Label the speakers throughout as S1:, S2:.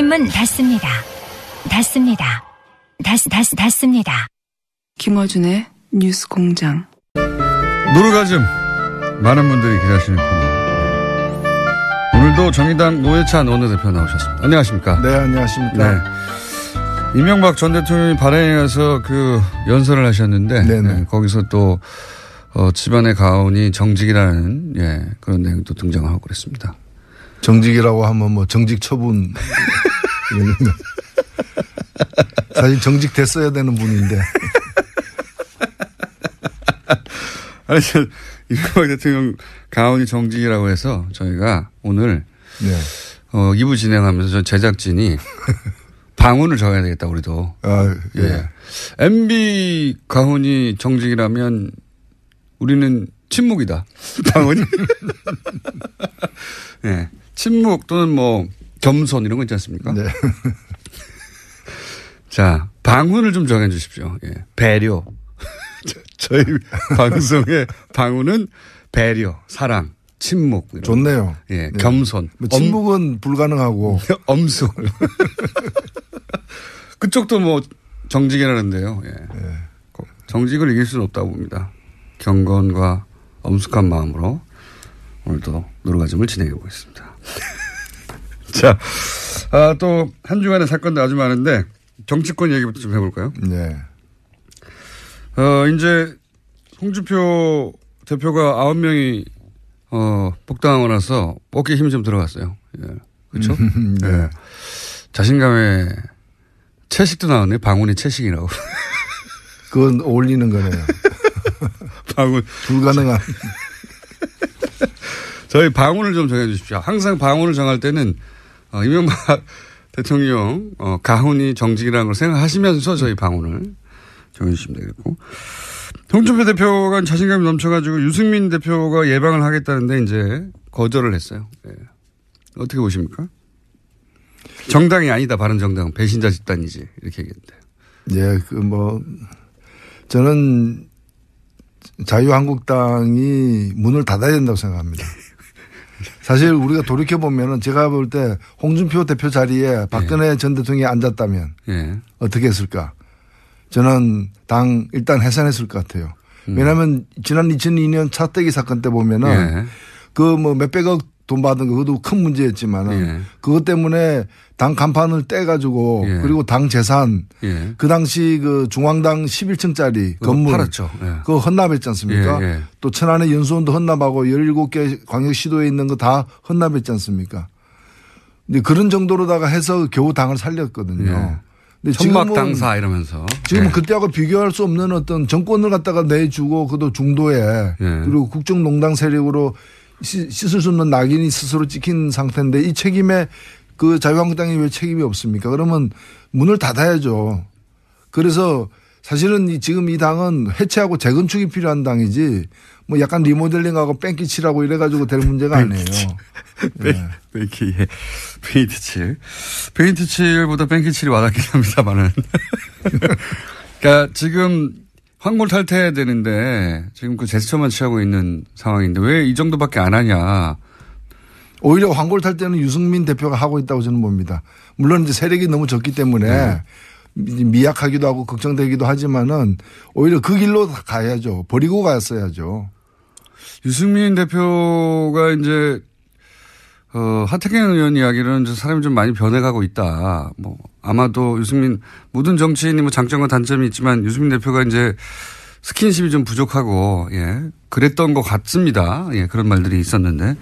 S1: 진입문 닫습니다. 닫습니다. 닫습니다.
S2: 김어준의 뉴스 공장.
S3: 노르가즘 많은 분들이 기다리시는 코너. 오늘도 정의당 노회찬 원내대표 나오셨습니다. 안녕하십니까?
S4: 네, 안녕하십니까?
S3: 네. 이명박 전 대통령이 발행에 가서 그 연설을 하셨는데 네, 거기서 또 집안의 가훈이 정직이라는 그런 내용도 등장하고 그랬습니다.
S4: 정직이라고 하면 뭐 정직 처분 사실 정직됐어야 되는 분인데.
S3: 아니, 이명박 대통령 가훈이 정직이라고 해서 저희가 오늘 2부 진행하면서 저 제작진이 방언을 적어야 되겠다, 우리도. 예. MB 가훈이 정직이라면 우리는 침묵이다. 방언이. 네. 침묵 또는 뭐 겸손 이런 거 있지 않습니까?
S4: 네.
S3: 자, 방언을 좀 정해 주십시오. 예. 배려. 저희 방송의 방언은 배려, 사랑, 침묵. 이런
S4: 좋네요.
S3: 예, 겸손.
S4: 뭐 침묵은 불가능하고.
S3: 엄숙. 그쪽도 뭐 정직이라는데요. 예. 정직을 이길 수는 없다고 봅니다. 경건과 엄숙한 마음으로 오늘도 노르가즘을 진행해 보겠습니다. 자, 또 한 주간의 사건도 아주 많은데 정치권 얘기부터 좀 해볼까요?
S4: 네.
S3: 이제 홍준표 대표가 9명이 복당하고 나서 어깨에 힘이 좀 들어갔어요. 예. 그렇죠?
S4: 네.
S3: 예. 자신감에 채식도 나왔네. 방언이 채식이라고.
S4: 그건 어울리는 거네요.
S3: 방언.
S4: 불가능한.
S3: 저희 방언을 좀 정해 주십시오. 항상 방언을 정할 때는 이명박 대통령 가훈이 정직이라는 걸 생각하시면서 저희 방언을 정해 주시면 되겠고. 홍준표 대표가 자신감이 넘쳐가지고 유승민 대표가 예방을 하겠다는데 이제 거절을 했어요. 예. 어떻게 보십니까? 정당이 아니다. 바른정당은 배신자 집단이지. 이렇게 얘기했는데.
S4: 예, 저는 자유한국당이 문을 닫아야 된다고 생각합니다. 사실 우리가 돌이켜보면은 제가 볼 때 홍준표 대표 자리에 박근혜 전 대통령이 앉았다면 어떻게 했을까? 저는 당 일단 해산했을 것 같아요. 왜냐하면 지난 2002년 차떼기 사건 때 보면은 그 뭐 몇백억 돈 받은 거 그것도 큰 문제였지만은 그것 때문에 당 간판을 떼가지고 그리고 당 재산 그 당시 그 중앙당 11층짜리 건물
S3: 팔았죠.
S4: 그거 헌납했지 않습니까? 또 천안의 연수원도 헌납하고 17개 광역시도에 있는 거 다 헌납했지 않습니까? 근데 그런 정도로다가 해서 겨우 당을 살렸거든요. 근데
S3: 천막당사 이러면서.
S4: 지금 그때하고 비교할 수 없는 어떤 정권을 갖다가 내주고 그것도 중도에 그리고 국정농단 세력으로 씻을 수 없는 낙인이 스스로 찍힌 상태인데 이 책임에 그 자유한국당이 왜 책임이 없습니까? 그러면 문을 닫아야죠. 그래서 사실은 지금 이 당은 해체하고 재건축이 필요한 당이지 뭐 약간 리모델링하고 뺑기 칠하고 이래가지고 될 문제가 아니에요.
S3: 뺑기, 페인트 칠. 페인트 칠보다 뺑기 칠이 와닿긴 합니다만은. 그러니까 지금 황골 탈퇴해야 되는데 지금 그 제스처만 취하고 있는 상황인데 왜 이 정도밖에 안 하냐.
S4: 오히려 황골 탈퇴는 유승민 대표가 하고 있다고 저는 봅니다. 물론 이제 세력이 너무 적기 때문에 미약하기도 하고 걱정되기도 하지만은 오히려 그 길로 가야죠. 버리고 갔어야죠.
S3: 유승민 대표가 이제 하태경 의원 이야기는 사람이 좀 많이 변해가고 있다. 뭐 아마도 유승민 모든 정치인이 뭐 장점과 단점이 있지만 유승민 대표가 이제 스킨십이 좀 부족하고 그랬던 것 같습니다. 그런 말들이 있었는데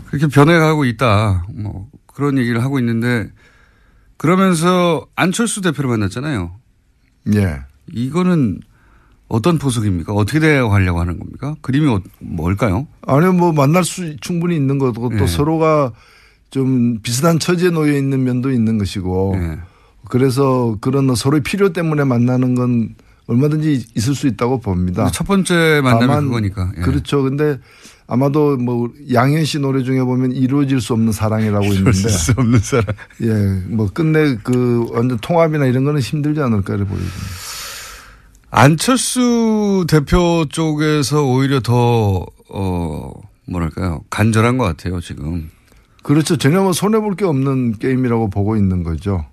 S3: 그렇게 변해가고 있다. 뭐 그런 얘기를 하고 있는데 그러면서 안철수 대표를 만났잖아요. 이거는 어떤 포석입니까? 어떻게 대화하려고 하는 겁니까? 그림이 뭘까요?
S4: 아니요, 뭐 만날 수 충분히 있는 거고 또 서로가 좀 비슷한 처지에 놓여 있는 면도 있는 것이고 그래서 그런 서로의 필요 때문에 만나는 건 얼마든지 있을 수 있다고 봅니다.
S3: 첫 번째 만남이 그거니까.
S4: 그렇죠. 근데 아마도 뭐 양현 씨 노래 중에 보면 이루어질 수 없는 사랑이라고 있는데.
S3: 이루어질 수 없는 사랑.
S4: 뭐 끝내 그 완전 통합이나 이런 거는 힘들지 않을까 보입니다.
S3: 안철수 대표 쪽에서 오히려 더, 뭐랄까요. 간절한 것 같아요, 지금.
S4: 그렇죠. 전혀 뭐 손해볼 게 없는 게임이라고 보고 있는 거죠.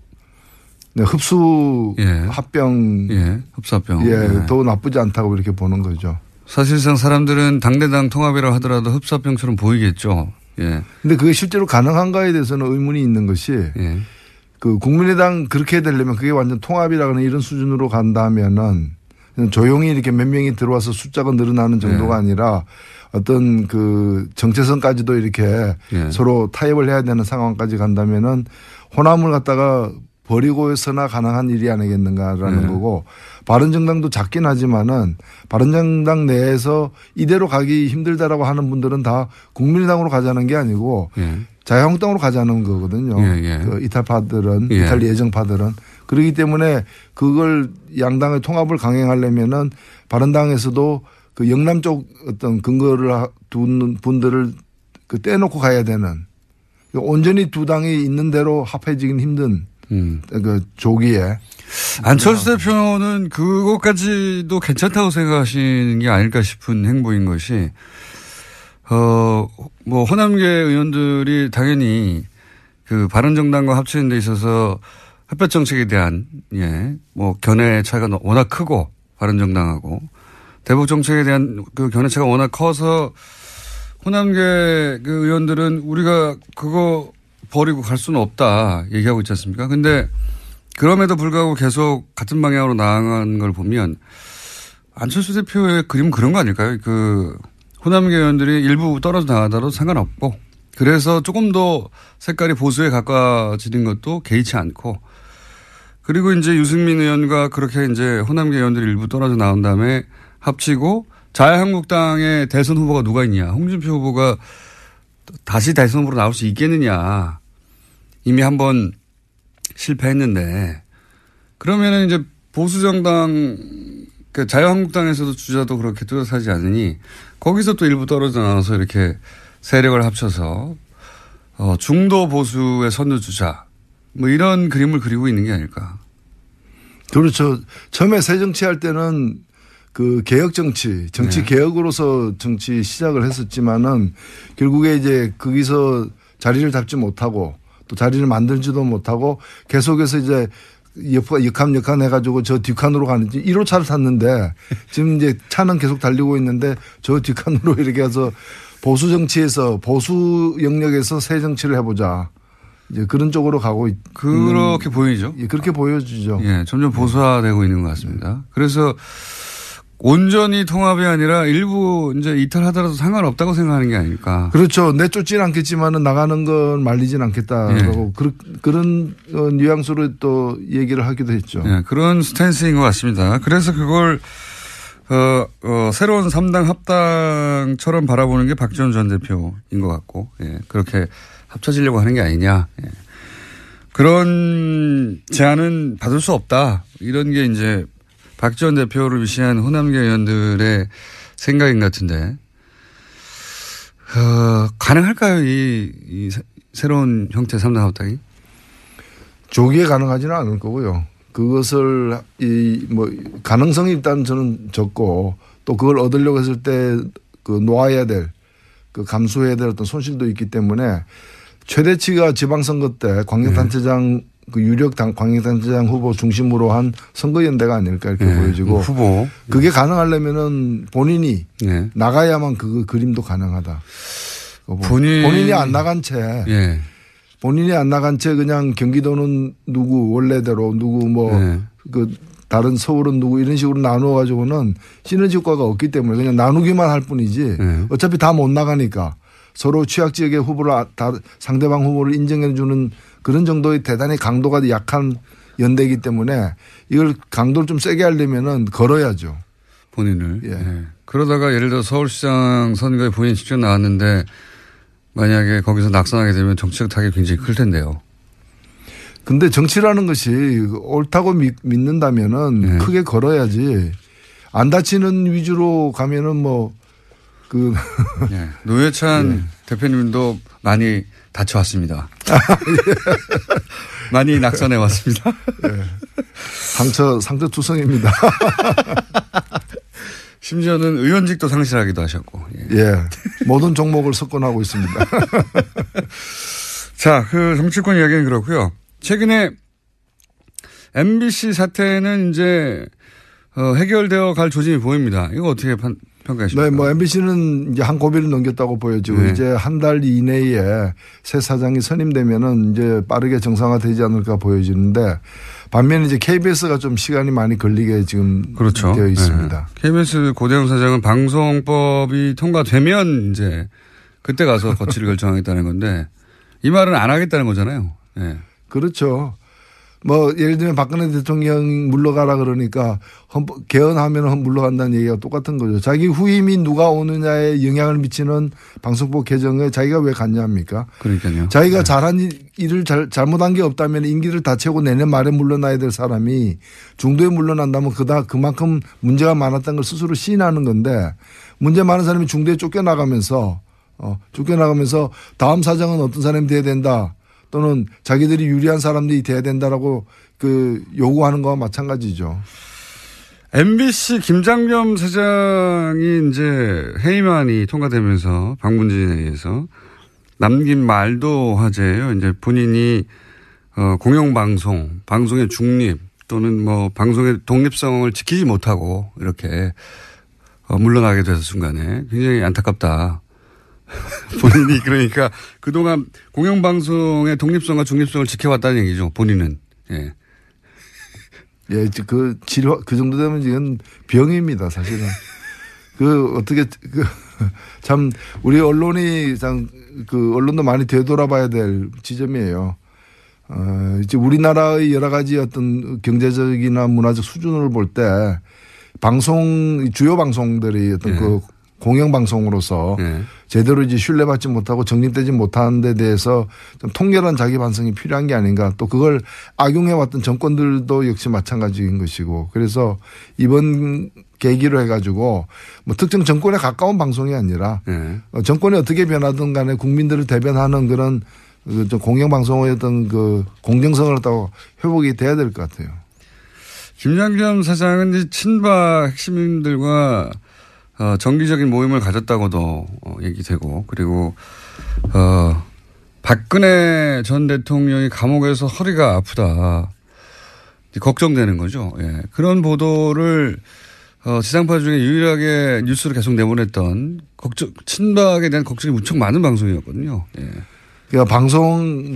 S4: 네, 흡수 합병.
S3: 흡수합병.
S4: 더 나쁘지 않다고 이렇게 보는 거죠.
S3: 사실상 사람들은 당대당 통합이라고 하더라도 흡수합병처럼 보이겠죠.
S4: 근데 그게 실제로 가능한가에 대해서는 의문이 있는 것이 그 국민의당 그렇게 되려면 그게 완전 통합이라는 이런 수준으로 간다면은 조용히 이렇게 몇 명이 들어와서 숫자가 늘어나는 정도가 아니라 어떤 그 정체성까지도 이렇게 서로 타협을 해야 되는 상황까지 간다면은 호남을 갖다가 버리고서나 가능한 일이 아니겠는가라는 거고 바른정당도 작긴 하지만은 바른정당 내에서 이대로 가기 힘들다라고 하는 분들은 다 국민의당으로 가자는 게 아니고 자유한국당으로 가자는 거거든요. 그 이탈파들은 이탈 예정파들은 그렇기 때문에 그걸 양당의 통합을 강행하려면은 바른당에서도 그 영남 쪽 어떤 근거를 두는 분들을 그 떼놓고 가야 되는 온전히 두 당이 있는 대로 합해지긴 힘든 그 조기에
S3: 안철수 대표는 그것까지도 괜찮다고 생각하시는 게 아닐까 싶은 행보인 것이 뭐 호남계 의원들이 당연히 그 바른정당과 합치는 데 있어서 햇볕 정책에 대한 뭐 견해 차이가 워낙 크고 바른정당하고 대북 정책에 대한 그 견해 차이가 워낙 커서 호남계 그 의원들은 우리가 그거 버리고 갈 수는 없다 얘기하고 있지 않습니까? 근데 그럼에도 불구하고 계속 같은 방향으로 나아간 걸 보면 안철수 대표의 그림은 그런 거 아닐까요? 그 호남계 의원들이 일부 떨어져 나가더라도 상관없고 그래서 조금 더 색깔이 보수에 가까워지는 것도 개의치 않고 그리고 이제 유승민 의원과 그렇게 이제 호남계 의원들이 일부 떨어져 나온 다음에 합치고 자유한국당의 대선 후보가 누가 있냐. 홍준표 후보가 다시 대선 후보로 나올 수 있겠느냐. 이미 한번 실패했는데 그러면은 이제 보수정당 그 자유한국당에서도 주자도 그렇게 뚜렷하지 않으니 거기서 또 일부 떨어져 나와서 이렇게 세력을 합쳐서 중도 보수의 선두주자 뭐 이런 그림을 그리고 있는 게 아닐까.
S4: 그렇죠. 처음에 새정치할 때는 그 개혁 정치 개혁으로서 정치 시작을 했었지만은 결국에 이제 거기서 자리를 잡지 못하고 또 자리를 만들지도 못하고 계속해서 이제 역함 해가지고 저 뒷칸으로 가는지 1호차를 탔는데 지금 이제 차는 계속 달리고 있는데 저 뒷칸으로 이렇게 해서 보수 정치에서 보수 영역에서 새 정치를 해보자. 이제 그런 쪽으로 가고
S3: 그렇게 보이죠.
S4: 그렇게 보여지죠.
S3: 점점 보수화되고 있는 것 같습니다. 그래서 온전히 통합이 아니라 일부 이제 이탈하더라도 상관없다고 생각하는 게 아닐까.
S4: 그렇죠. 내쫓지는 않겠지만은 나가는 건 말리진 않겠다라고 그런 뉘앙스로 또 얘기를 하기도 했죠.
S3: 그런 스탠스인 것 같습니다. 그래서 그걸 새로운 3당 합당처럼 바라보는 게 박지원 전 대표인 것 같고, 그렇게 합쳐지려고 하는 게 아니냐. 그런 제안은 받을 수 없다. 이런 게 이제 박지원 대표를 위시한 호남계 의원들의 생각인 것 같은데, 가능할까요? 이 새로운 형태 3당 합당이?
S4: 조기에 가능하지는 않을 거고요. 그것을 가능성이 일단 저는 적고 또 그걸 얻으려고 했을 때 그 놓아야 될 그 감수해야 될 어떤 손실도 있기 때문에 최대치가 지방선거 때 광역단체장 그 유력 광역단체장 후보 중심으로 한 선거연대가 아닐까 이렇게 보여지고
S3: 후보
S4: 그게 가능하려면은 본인이 나가야만 그 그림도 가능하다. 본인이 안 나간 채 본인이 안 나간 채 그냥 경기도는 누구 원래대로 누구 그 다른 서울은 누구 이런 식으로 나누어 가지고는 시너지 효과가 없기 때문에 그냥 나누기만 할 뿐이지 어차피 다 못 나가니까 서로 취약 지역의 후보를 상대방 후보를 인정해 주는 그런 정도의 대단히 강도가 약한 연대이기 때문에 이걸 강도를 좀 세게 하려면은 걸어야죠.
S3: 본인을. 그러다가 예를 들어 서울시장 선거에 본인이 직접 나왔는데 만약에 거기서 낙선하게 되면 정치적 타격이 굉장히 클 텐데요.
S4: 근데 정치라는 것이 옳다고 믿는다면은 크게 걸어야지 안 다치는 위주로 가면은
S3: 노회찬 대표님도 많이 다쳐왔습니다. 많이 낙선해 왔습니다.
S4: 상처 투성입니다.
S3: 심지어는 의원직도 상실하기도 하셨고.
S4: 모든 종목을 석권하고 있습니다.
S3: 자, 그 정치권 이야기는 그렇고요. 최근에 MBC 사태는 이제 해결되어 갈 조짐이 보입니다. 이거 어떻게 평가하십니까?
S4: 네, 뭐 MBC는 이제 한 고비를 넘겼다고 보여지고 네. 이제 한 달 이내에 새 사장이 선임되면은 이제 빠르게 정상화되지 않을까 보여지는데 반면에 이제 KBS가 좀 시간이 많이 걸리게 지금
S3: 그렇죠.
S4: 되어 있습니다.
S3: 네. KBS 고대영 사장은 방송법이 통과되면 이제 그때 가서 거취를 결정하겠다는 건데 이 말은 안 하겠다는 거잖아요. 네.
S4: 그렇죠. 뭐 예를 들면 박근혜 대통령 물러가라 그러니까 개헌하면 물러간다는 얘기가 똑같은 거죠. 자기 후임이 누가 오느냐에 영향을 미치는 방송법 개정에 자기가 왜 갔냐 합니까?
S3: 그러니까요.
S4: 자기가 잘한 일을 잘못한 게 없다면 임기를 다 채우고 내년 말에 물러나야 될 사람이 중도에 물러난다면 그만큼 문제가 많았다는 걸 스스로 시인하는 건데 문제 많은 사람이 중도에 쫓겨나가면서 다음 사장은 어떤 사람이 돼야 된다. 또는 자기들이 유리한 사람들이 돼야 된다라고 그 요구하는 거와 마찬가지죠.
S3: MBC 김장겸 사장이 이제 해임안이 통과되면서 방문진에 의해서 남긴 말도 화제예요. 이제 본인이 공영방송, 방송의 중립 또는 뭐 방송의 독립성을 지키지 못하고 이렇게 물러나게 돼서 순간에 굉장히 안타깝다. 본인이 그러니까 그동안 공영방송의 독립성과 중립성을 지켜왔다는 얘기죠. 본인은. 예.
S4: 예, 그 정도 되면 지금 병입니다, 사실은. 참, 우리 언론이 언론도 많이 되돌아봐야 될 지점이에요. 이제 우리나라의 여러 가지 어떤 경제적이나 문화적 수준을 볼 때 주요 방송들이 어떤
S3: 예.
S4: 그 공영방송으로서 네. 제대로 이제 신뢰받지 못하고 정립되지 못하는 데 대해서 좀 통렬한 자기 반성이 필요한 게 아닌가. 또 그걸 악용해왔던 정권들도 역시 마찬가지인 것이고. 그래서 이번 계기로 해가지고 뭐 특정 정권에 가까운 방송이 아니라 네. 정권이 어떻게 변하든 간에 국민들을 대변하는 그런 공영방송의 어떤 그 공정성을 갖다가 회복이 돼야 될 것 같아요.
S3: 김장겸 사장은 이제 친박 핵심인들과 정기적인 모임을 가졌다고도 얘기되고 그리고 박근혜 전 대통령이 감옥에서 허리가 아프다 걱정되는 거죠. 예. 그런 보도를 지상파 중에 유일하게 뉴스를 계속 내보냈던 친박에 대한 걱정이 무척 많은 방송이었거든요. 예.
S4: 그러니까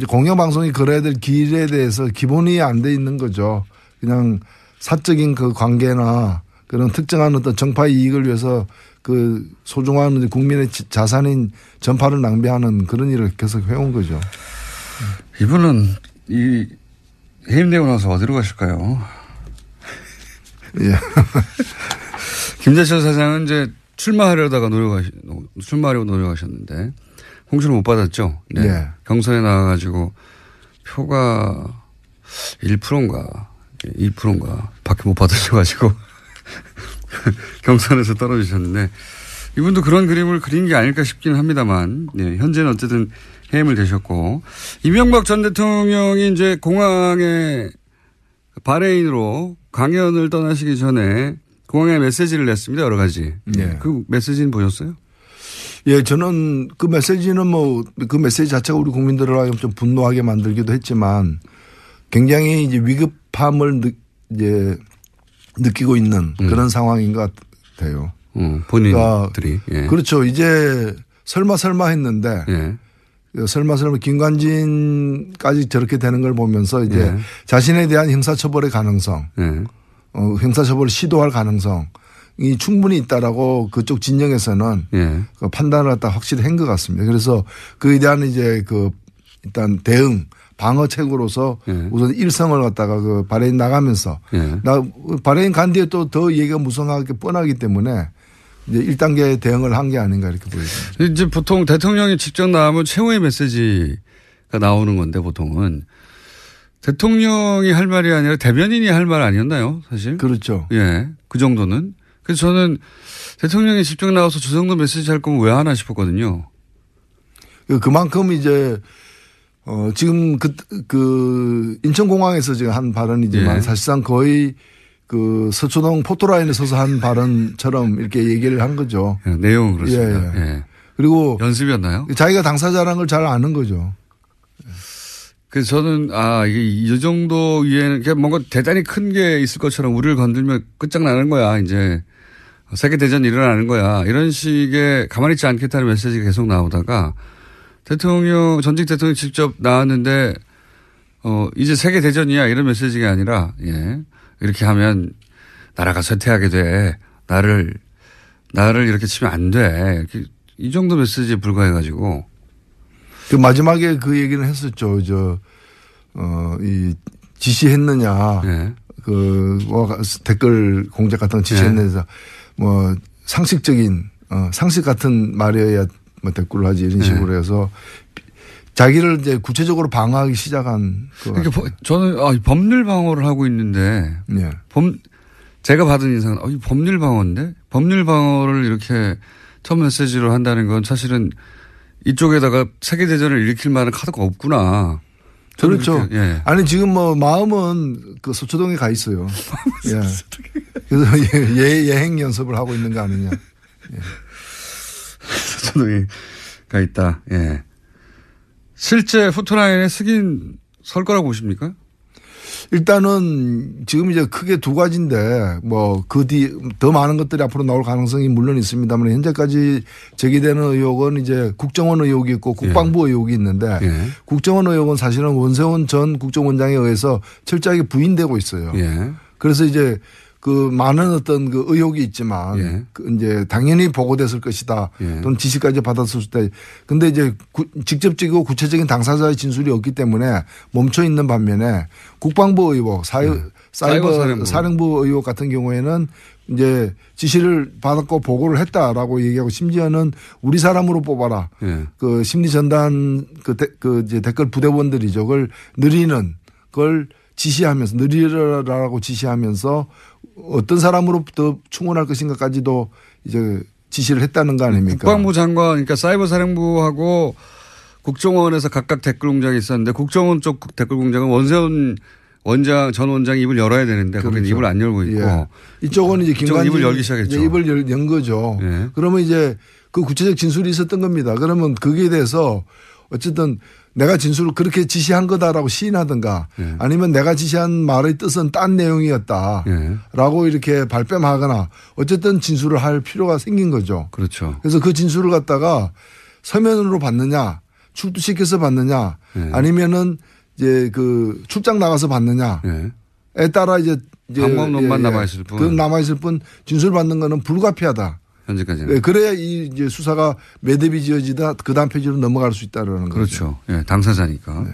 S4: 공영방송이 걸어야 될 길에 대해서 기본이 안 돼 있는 거죠. 그냥 사적인 그 관계나 그런 특정한 어떤 정파 이익을 위해서 그 소중한 국민의 자산인 전파를 낭비하는 그런 일을 계속 해온 거죠.
S3: 이분은 해임되고 나서 어디로 가실까요?
S4: 예.
S3: 김재철 사장은 이제 출마하려고 노력하셨는데 홍수를 못 받았죠. 네. 예. 경선에 나와가지고 표가 1%인가 2%인가 밖에 못 받으셔가지고 경선에서 떨어지셨는데 이분도 그런 그림을 그린 게 아닐까 싶기는 합니다만 네, 현재는 어쨌든 해임을 되셨고 이명박 전 대통령이 이제 공항에 바레인으로 강연을 떠나시기 전에 공항에 메시지를 냈습니다. 여러 가지. 네. 그 메시지는 보셨어요?
S4: 예, 저는 그 메시지는 그 메시지 자체가 우리 국민들을 좀 분노하게 만들기도 했지만 굉장히 이제 위급함을 이제 느끼고 있는 그런 상황인 것 같아요.
S3: 본인들이.
S4: 그러니까
S3: 예.
S4: 그렇죠. 이제 설마 했는데 예. 설마 김관진까지 저렇게 되는 걸 보면서 이제 예. 자신에 대한 형사처벌의 가능성, 예. 형사처벌을 시도할 가능성이 충분히 있다라고 그쪽 진영에서는 예. 그 판단을 갖다 확실히 한 것 같습니다. 그래서 그에 대한 이제 일단 대응 방어책으로서 예. 우선 일성을 갖다가 그 바레인 나가면서 예. 바레인 간 뒤에 또 더 얘기가 무성하게 뻔하기 때문에 이제 1단계 대응을 한 게 아닌가 이렇게 보여집니다.
S3: 이제 보통 대통령이 직접 나오면 최후의 메시지가 나오는 건데 보통은 대통령이 할 말이 아니라 대변인이 할 말 아니었나요, 사실?
S4: 그렇죠.
S3: 예, 그 정도는. 그래서 저는 대통령이 직접 나와서 저 정도 메시지 할 거면 왜 하나 싶었거든요.
S4: 그만큼 이제 지금 인천공항에서 지금 한 발언이지만 예. 사실상 거의 그 서초동 포토라인에 서서 한 발언처럼 이렇게 얘기를 한 거죠.
S3: 예, 내용은 그렇습니다.
S4: 예. 그리고
S3: 연습이었나요?
S4: 자기가 당사자라는 걸 잘 아는 거죠.
S3: 그래서 저는 이게 이 정도 위에는 그냥 뭔가 대단히 큰 게 있을 것처럼 우리를 건들면 끝장나는 거야. 이제 세계대전이 일어나는 거야. 이런 식의 가만히 있지 않겠다는 메시지가 계속 나오다가 전직 대통령이 직접 나왔는데 이제 세계대전이야 이런 메시지가 아니라 이렇게 하면 나라가 쇠퇴하게 돼. 나를 이렇게 치면 안 돼. 이 정도 메시지에 불과해가지고.
S4: 그 마지막에 그 얘기는 했었죠. 이 지시했느냐.
S3: 네.
S4: 댓글 공작 같은 거 지시했느냐. 뭐 상식 같은 말이어야 뭐 댓글을 하지 이런 식으로 해서 자기를 이제 구체적으로 방어하기 시작한.
S3: 그러니까 저는 법률 방어를 하고 있는데.
S4: 네.
S3: 제가 받은 인상은 이 법률 방어인데 법률 방어를 이렇게 첫 메시지로 한다는 건 사실은 이쪽에다가 세계대전을 일으킬 만한 카드가 없구나.
S4: 그렇죠. 아니 지금 뭐 마음은 그 서초동에 가 있어요. 그래서 예행 연습을 하고 있는 거 아니냐.
S3: 서초동에 가 있다. 실제 포토라인에 쓰긴 설 거라고 보십니까?
S4: 일단은 지금 이제 크게 두 가지인데 뭐 그 뒤 더 많은 것들이 앞으로 나올 가능성이 물론 있습니다만 현재까지 제기되는 의혹은 이제 국정원 의혹이 있고 국방부 의혹이 있는데 국정원 의혹은 사실은 원세훈 전 국정원장에 의해서 철저하게 부인되고 있어요. 그래서 이제 그 많은 어떤 그 의혹이 있지만 그 이제 당연히 보고됐을 것이다. 또는 지시까지 받았을 때. 근데 이제 직접적이고 구체적인 당사자의 진술이 없기 때문에 멈춰 있는 반면에 국방부 의혹, 사이버 사령부 의혹 같은 경우에는 이제 지시를 받았고 보고를 했다라고 얘기하고 심지어는 우리 사람으로 뽑아라. 그 심리전단 그 이제 댓글 부대원들이죠. 그걸 그걸 지시하면서 느리라라고 지시하면서 어떤 사람으로부터 충원할 것인가까지도 이제 지시를 했다는 거 아닙니까?
S3: 국방부 장관, 그러니까 사이버 사령부하고 국정원에서 각각 댓글 공장이 있었는데 국정원 쪽 댓글 공장은 원세훈 전 원장이 입을 열어야 되는데 거기는 입을 안 열고 있고
S4: 이쪽은 이제 김관진
S3: 입을 열기 시작했죠.
S4: 입을 연 거죠. 그러면 이제 그 구체적 진술이 있었던 겁니다. 그러면 거기에 대해서 어쨌든 내가 진술을 그렇게 지시한 거다라고 시인하든가 아니면 내가 지시한 말의 뜻은 딴 내용이었다라고 이렇게 발뺌하거나 어쨌든 진술을 할 필요가 생긴 거죠.
S3: 그렇죠.
S4: 그래서 그 진술을 갖다가 서면으로 받느냐 출두시켜서 받느냐 아니면은 이제 그 출장 나가서 받느냐에 따라 이제
S3: 방법론만 남아있을 뿐.
S4: 그 남아있을 뿐 진술 받는 거는 불가피하다.
S3: 현재까지는.
S4: 그래야 이제 수사가 매듭이 지어지다 그 다음 페이지로 넘어갈 수 있다라는 거죠.
S3: 그렇죠. 당사자니까.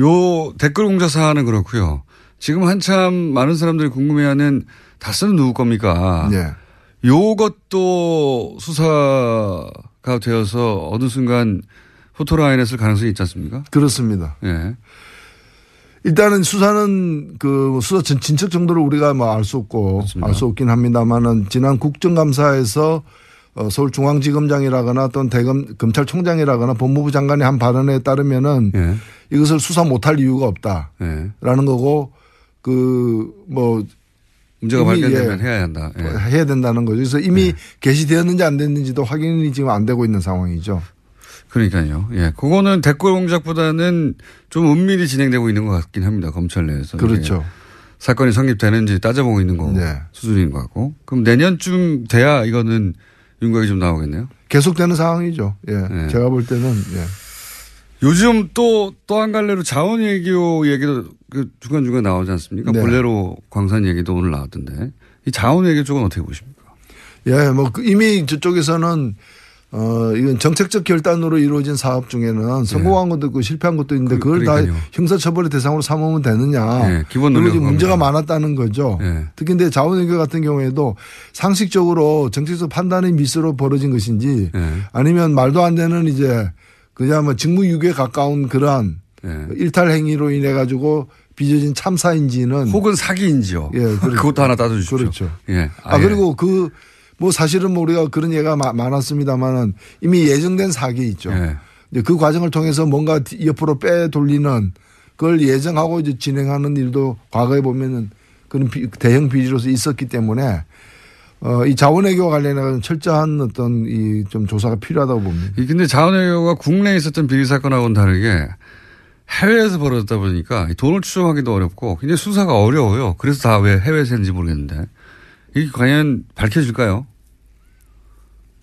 S3: 요 댓글 공작 사안은 그렇고요. 지금 한참 많은 사람들이 궁금해하는 다스는 누구 겁니까? 요것도 수사가 되어서 어느 순간 포토라인에 쓸 가능성이 있지 않습니까?
S4: 그렇습니다. 일단은 수사는 그 수사 진척 정도를 우리가 뭐 알 수 없고 알 수 없긴 합니다만은 지난 국정감사에서 서울중앙지검장이라거나 또는 검찰총장이라거나 법무부 장관의 한 발언에 따르면은 이것을 수사 못할 이유가 없다라는 거고 그 뭐
S3: 문제가 발견되면 해야 한다.
S4: 해야 된다는 거죠. 그래서 이미 게시되었는지 안 됐는지도 확인이 지금 안 되고 있는 상황이죠.
S3: 그러니까요. 그거는 댓글 공작보다는 좀 은밀히 진행되고 있는 것 같긴 합니다. 검찰 내에서.
S4: 그렇죠.
S3: 사건이 성립되는지 따져보고 있는 거 수준인 것 같고. 그럼 내년쯤 돼야 이거는 윤곽이 좀 나오겠네요.
S4: 계속되는 상황이죠. 제가 볼 때는.
S3: 요즘 또 한 갈래로 자원 외교 얘기도 그 중간중간 나오지 않습니까? 볼레로 광산 얘기도 오늘 나왔던데. 이 자원 외교 쪽은 어떻게 보십니까?
S4: 뭐 이미 저쪽에서는 이건 정책적 결단으로 이루어진 사업 중에는 성공한 것도 있고 실패한 것도 있는데 그걸 다 형사처벌의 대상으로 삼으면 되느냐.
S3: 기본
S4: 그리고 문제가 많았다는 거죠. 특히 근데 자원외교 같은 경우에도 상식적으로 정책적 판단의 미스로 벌어진 것인지 아니면 말도 안 되는 이제 그냥 뭐 직무유기에 가까운 그러한 일탈 행위로 인해 가지고 빚어진 참사인지는
S3: 혹은 사기인지요. 그것도 하나 따져주십시오.
S4: 그렇죠. 그리고 뭐 사실은 뭐 우리가 그런 예가 많았습니다만은 이미 예정된 사기 있죠. 이제 그 과정을 통해서 뭔가 옆으로 빼돌리는 그걸 예정하고 이제 진행하는 일도 과거에 보면은 그런 대형 비리로서 있었기 때문에 이 자원외교와 관련해서 철저한 어떤 이 좀 조사가 필요하다고 봅니다.
S3: 근데 자원외교가 국내에 있었던 비리 사건하고는 다르게 해외에서 벌어졌다 보니까 돈을 추정하기도 어렵고 굉장히 수사가 어려워요. 그래서 다 왜 해외에서 했는지 모르겠는데 이게 과연 밝혀질까요?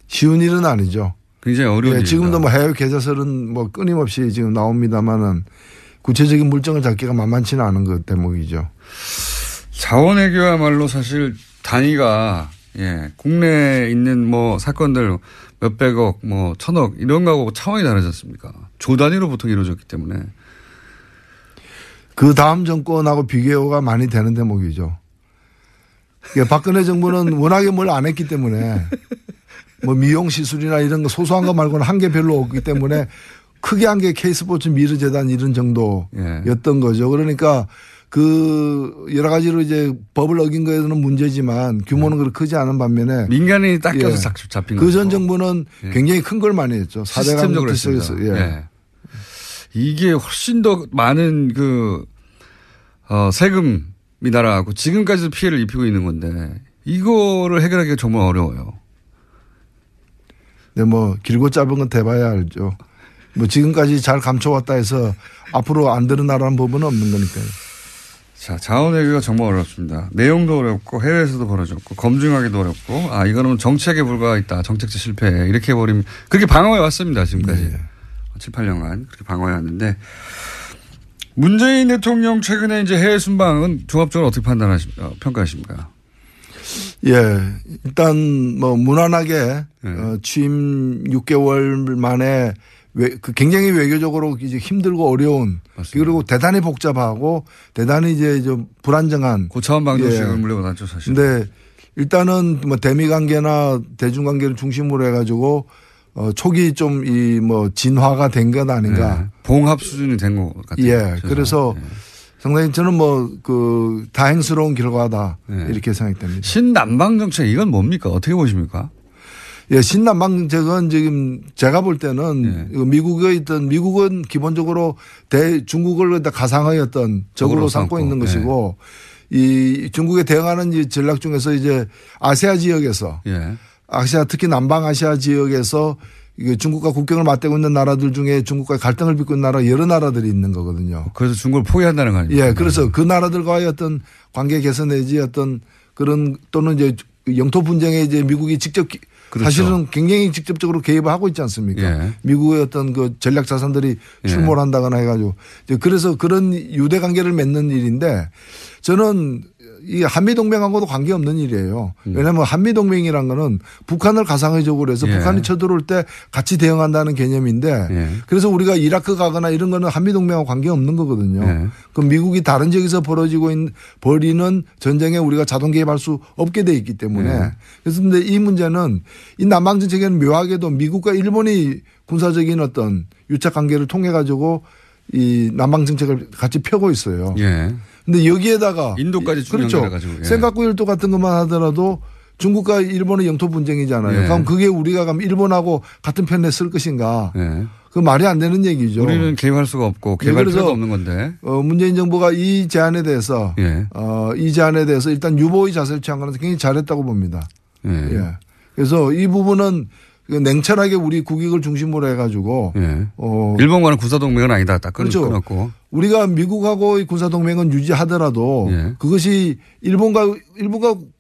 S4: 쉬운 일은 아니죠.
S3: 굉장히 어려운 일이다.
S4: 지금도 뭐 해외 계좌설은 뭐 끊임없이 지금 나옵니다만은 구체적인 물증을 잡기가 만만치는 않은 것 대목이죠.
S3: 자원외교야말로 사실 단위가 국내에 있는 뭐 사건들 몇백억, 뭐 천억 이런 거하고 차원이 다르지 않습니까? 조 단위로 보통 이루어졌기 때문에.
S4: 그 다음 정권하고 비교가 많이 되는 대목이죠. 박근혜 정부는 워낙에 뭘 안 했기 때문에 뭐 미용 시술이나 이런 거 소소한 거 말고는 한 게 별로 없기 때문에 크게 한 게 K스포츠 미르재단 이런 정도였던 거죠. 그러니까 그 여러 가지로 이제 법을 어긴 거에는 문제지만 규모는 그렇게 크지 않은 반면에
S3: 민간인이 딱 껴서 잡힌 거죠.
S4: 그 전 정부는 굉장히 큰 걸 많이 했죠.
S3: 시스템적으로 했습니다. 이게 훨씬 더 많은 세금이 날아가고 지금까지도 피해를 입히고 있는 건데 이거를 해결하기가 정말 어려워요.
S4: 네, 뭐 길고 짧은 건 대봐야 알죠. 뭐 지금까지 잘 감춰왔다 해서 앞으로 안 드러나라는 법은 없는 거니까요.
S3: 자, 자원외교가 정말 어렵습니다. 내용도 어렵고 해외에서도 벌어졌고 검증하기도 어렵고 이거는 정책에 불과했다. 정책적 실패 이렇게 해버리면 그렇게 방어해 왔습니다. 지금까지. 네. 7, 8년간 그렇게 방어해 왔는데 문재인 대통령 최근에 이제 해외 순방은 종합적으로 어떻게 평가하십니까?
S4: 예, 일단 뭐 무난하게 취임 6개월 만에 굉장히 외교적으로 이제 힘들고 어려운 맞습니다. 그리고 대단히 복잡하고 대단히 이제 좀 불안정한
S3: 고차원 방정식을 물려받았죠 사실.
S4: 근데 일단은 뭐 대미 관계나 대중 관계를 중심으로 해가지고 초기 좀 이 뭐 진화가 된 것 아닌가.
S3: 봉합 수준이 된 것 같아요.
S4: 예, 그래서 상당히 저는 뭐 다행스러운 결과다 이렇게 생각됩니다.
S3: 신남방 정책 이건 뭡니까? 어떻게 보십니까?
S4: 예, 신남방 정책은 지금 제가 볼 때는 미국은 기본적으로 중국을 가상의 어떤 적으로 삼고 있는 것이고 이 중국에 대응하는 이 전략 중에서 이제 아시아 지역에서 아시아 특히 남방아시아 지역에서 중국과 국경을 맞대고 있는 나라들 중에 중국과 갈등을 빚고 있는 나라 여러 나라들이 있는 거거든요.
S3: 그래서 중국을 포기한다는 거 아닙니까?
S4: 예, 그래서 그 나라들과의 어떤 관계 개선 내지 어떤 그런 또는 이제 영토 분쟁에 이제 미국이 직접 그렇죠. 사실은 굉장히 직접적으로 개입을 하고 있지 않습니까? 미국의 어떤 그 전략 자산들이 출몰한다거나 해가지고 그래서 그런 유대 관계를 맺는 일인데 저는 이 한미동맹하고도 관계없는 일이에요. 왜냐하면 한미동맹이란 거는 북한을 가상의적으로 해서 북한이 쳐들어올 때 같이 대응한다는 개념인데 그래서 우리가 이라크 가거나 이런 거는 한미동맹하고 관계없는 거거든요. 그럼 미국이 다른 지역에서 벌이는 전쟁에 우리가 자동 개입할 수 없게 돼 있기 때문에 그래서 근데 이 문제는 이 남방정책에는 묘하게도 미국과 일본이 군사적인 어떤 유착 관계를 통해 가지고 이 남방정책을 같이 펴고 있어요. 근데 여기에다가
S3: 인도까지
S4: 그렇죠. 센카쿠 일도 같은 것만 하더라도 중국과 일본의 영토 분쟁이잖아요. 그럼 그게 우리가 그럼 일본하고 같은 편에 쓸 것인가? 그 말이 안 되는 얘기죠.
S3: 우리는 개입할 수가 없고 개입할 필요도 없는 건데.
S4: 문재인 정부가 이 제안에 대해서 일단 유보의 자세를 취한 거는 굉장히 잘했다고 봅니다. 그래서 이 부분은 냉철하게 우리 국익을 중심으로 해가지고
S3: 일본과는 군사동맹은 아니다. 딱
S4: 그렇죠.
S3: 끊었고.
S4: 우리가 미국하고의 군사동맹은 유지하더라도 그것이 일본과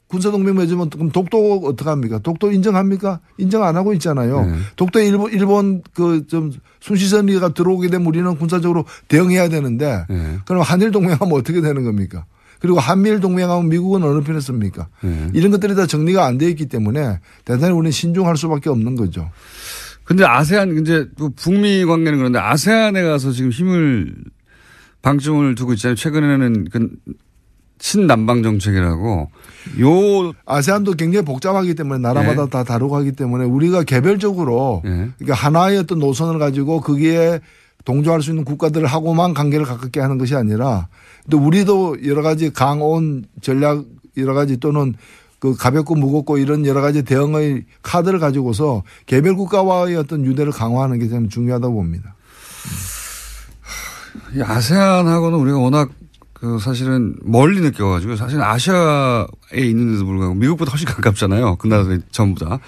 S4: 군사동맹 맺으면 그럼 독도 어떻게 합니까? 독도 인정합니까? 인정 안 하고 있잖아요. 독도에 일본 그 좀 순시선리가 들어오게 되면 우리는 군사적으로 대응해야 되는데 그럼 한일 동맹하면 어떻게 되는 겁니까? 그리고 한미일 동맹하면 미국은 어느 편에 씁니까? 이런 것들이 다 정리가 안 돼 있기 때문에 대단히 우리는 신중할 수밖에 없는 거죠.
S3: 근데 아세안 이제 북미 관계는 그런데 아세안에 가서 지금 방점을 두고 있잖아요. 최근에는 신남방 정책이라고
S4: 아세안도 굉장히 복잡하기 때문에 나라마다 다 다르고 하기 때문에 우리가 개별적으로 그러니까 하나의 어떤 노선을 가지고 거기에 동조할 수 있는 국가들하고만 관계를 가깝게 하는 것이 아니라 또 우리도 여러 가지 강온 전략 여러 가지 또는 그 가볍고 무겁고 이런 여러 가지 대응의 카드를 가지고서 개별 국가와의 어떤 유대를 강화하는 게 참 중요하다고 봅니다.
S3: 이 아세안하고는 우리가 워낙 사실은 멀리 느껴가지고 사실 아시아에 있는데도 불구하고 미국보다 훨씬 가깝잖아요. 그 나라들이 전부 다.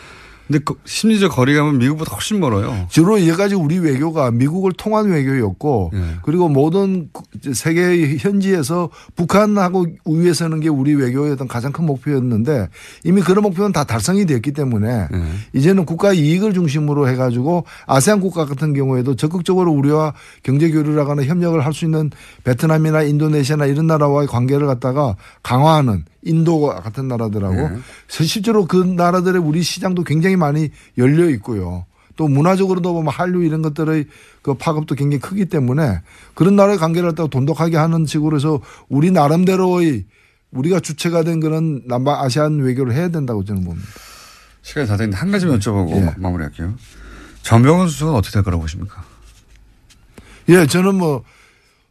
S3: 근데 심리적 거리감은 미국보다 훨씬 멀어요.
S4: 주로 여기까지 우리 외교가 미국을 통한 외교였고 그리고 모든 세계 현지에서 북한하고 위에 서는 게 우리 외교의 어떤 가장 큰 목표였는데 이미 그런 목표는 다 달성이 됐기 때문에 이제는 국가 이익을 중심으로 해가지고 아세안 국가 같은 경우에도 적극적으로 우리와 경제 교류를 하거나 협력을 할 수 있는 베트남이나 인도네시아나 이런 나라와의 관계를 갖다가 강화하는 인도 같은 나라들하고 실제로 그 나라들의 우리 시장도 굉장히 많이 열려 있고요. 또 문화적으로도 보면 한류 이런 것들의 그 파급도 굉장히 크기 때문에 그런 나라의 관계를 갖다가 돈독하게 하는 식으로 해서 우리 나름대로의 우리가 주체가 된 그런 남바 아시안 외교를 해야 된다고 저는 봅니다.
S3: 시간이 다 됐는데 한 가지만 여쭤보고 마무리할게요. 전병헌 수석은 어떻게 될 거라고 보십니까?
S4: 예, 저는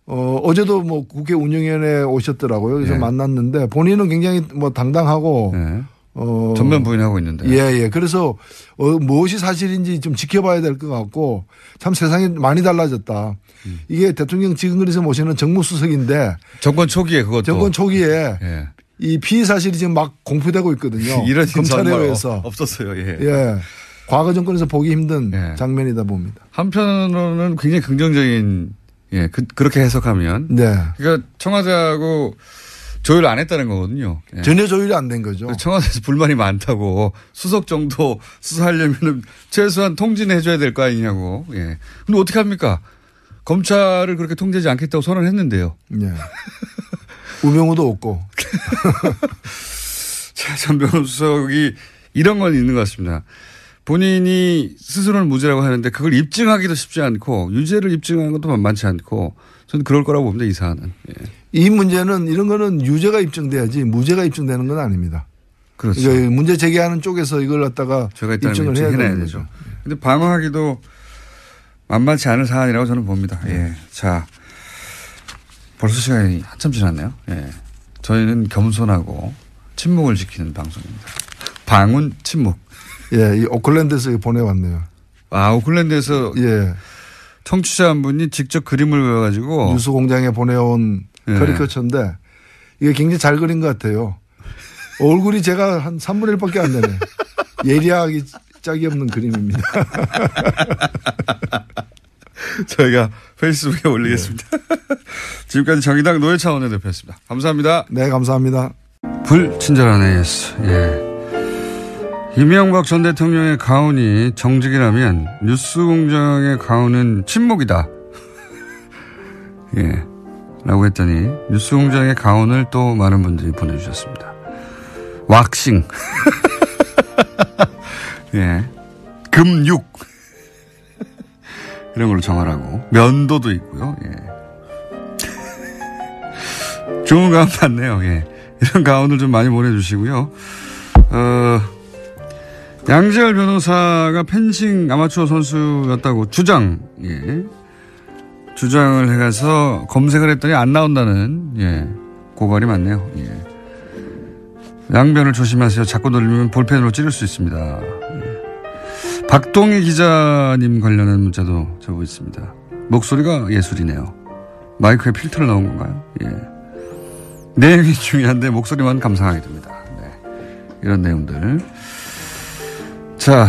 S4: 어제도 국회 운영위원회에 오셨더라고요. 그래서 만났는데 본인은 굉장히 당당하고
S3: 전면 부인하고 있는데.
S4: 예. 그래서 무엇이 사실인지 좀 지켜봐야 될 것 같고 참 세상이 많이 달라졌다. 이게 대통령 지금 그래서 모시는 정무수석인데
S3: 정권 초기에 그것도.
S4: 정권 초기에 이 피의 사실이 지금 막 공표되고 있거든요.
S3: 이런
S4: 검찰에 의해서.
S3: 없었어요.
S4: 예. 과거 정권에서 보기 힘든 장면이다 봅니다.
S3: 한편으로는 굉장히 긍정적인 그렇게 해석하면.
S4: 네.
S3: 그러니까 청와대하고 조율을 안 했다는 거거든요.
S4: 전혀 조율이 안 된 거죠.
S3: 청와대에서 불만이 많다고 수석 정도 수사하려면 최소한 통지는 해줘야 될 거 아니냐고. 근데 어떻게 합니까? 검찰을 그렇게 통제하지 않겠다고 선언했는데요.
S4: 네. 우병우도 없고.
S3: 전병헌 수석이 이런 건 있는 것 같습니다. 본인이 스스로는 무죄라고 하는데 그걸 입증하기도 쉽지 않고 유죄를 입증하는 것도 만만치 않고 저는 그럴 거라고 봅니다. 이 사안은.
S4: 이 문제는 이런 거는 유죄가 입증돼야지 무죄가 입증되는 건 아닙니다.
S3: 그렇죠.
S4: 문제 제기하는 쪽에서 이걸 갖다가 입증을 해야 되는 거죠.
S3: 그런데 방어하기도 만만치 않은 사안이라고 저는 봅니다. 자, 벌써 시간이 한참 지났네요. 저희는 겸손하고 침묵을 지키는 방송입니다. 방운 침묵.
S4: 이 오클랜드에서 보내왔네요.
S3: 오클랜드에서 청취자 한 분이 직접 그림을 그려가지고
S4: 뉴스공장에 보내온 커리커처인데 이게 굉장히 잘 그린 것 같아요. 얼굴이 제가 한 3분의 1밖에 안 되네. 예리하기 짝이 없는 그림입니다.
S3: 저희가 페이스북에 올리겠습니다. 지금까지 정의당 노회찬 원내대표였습니다. 감사합니다.
S4: 네, 감사합니다.
S3: 불친절한 AS. 이명박 전 대통령의 가훈이 정직이라면 뉴스공장의 가훈은 침묵이다. 라고 했더니 뉴스공장의 가훈을 또 많은 분들이 보내주셨습니다. 왁싱. 금육. 이런 걸로 정하라고. 면도도 있고요. 좋은 가훈 같네요. 이런 가훈을 좀 많이 보내주시고요. 양지열 변호사가 펜싱 아마추어 선수였다고 주장을 해가서 검색을 했더니 안 나온다는 고발이 많네요. 양변을 조심하세요. 자꾸 돌리면 볼펜으로 찌를 수 있습니다. 박동희 기자님 관련한 문자도 적고 있습니다. 목소리가 예술이네요. 마이크에 필터를 넣은 건가요? 내용이 중요한데 목소리만 감상하게 됩니다. 이런 내용들. 자,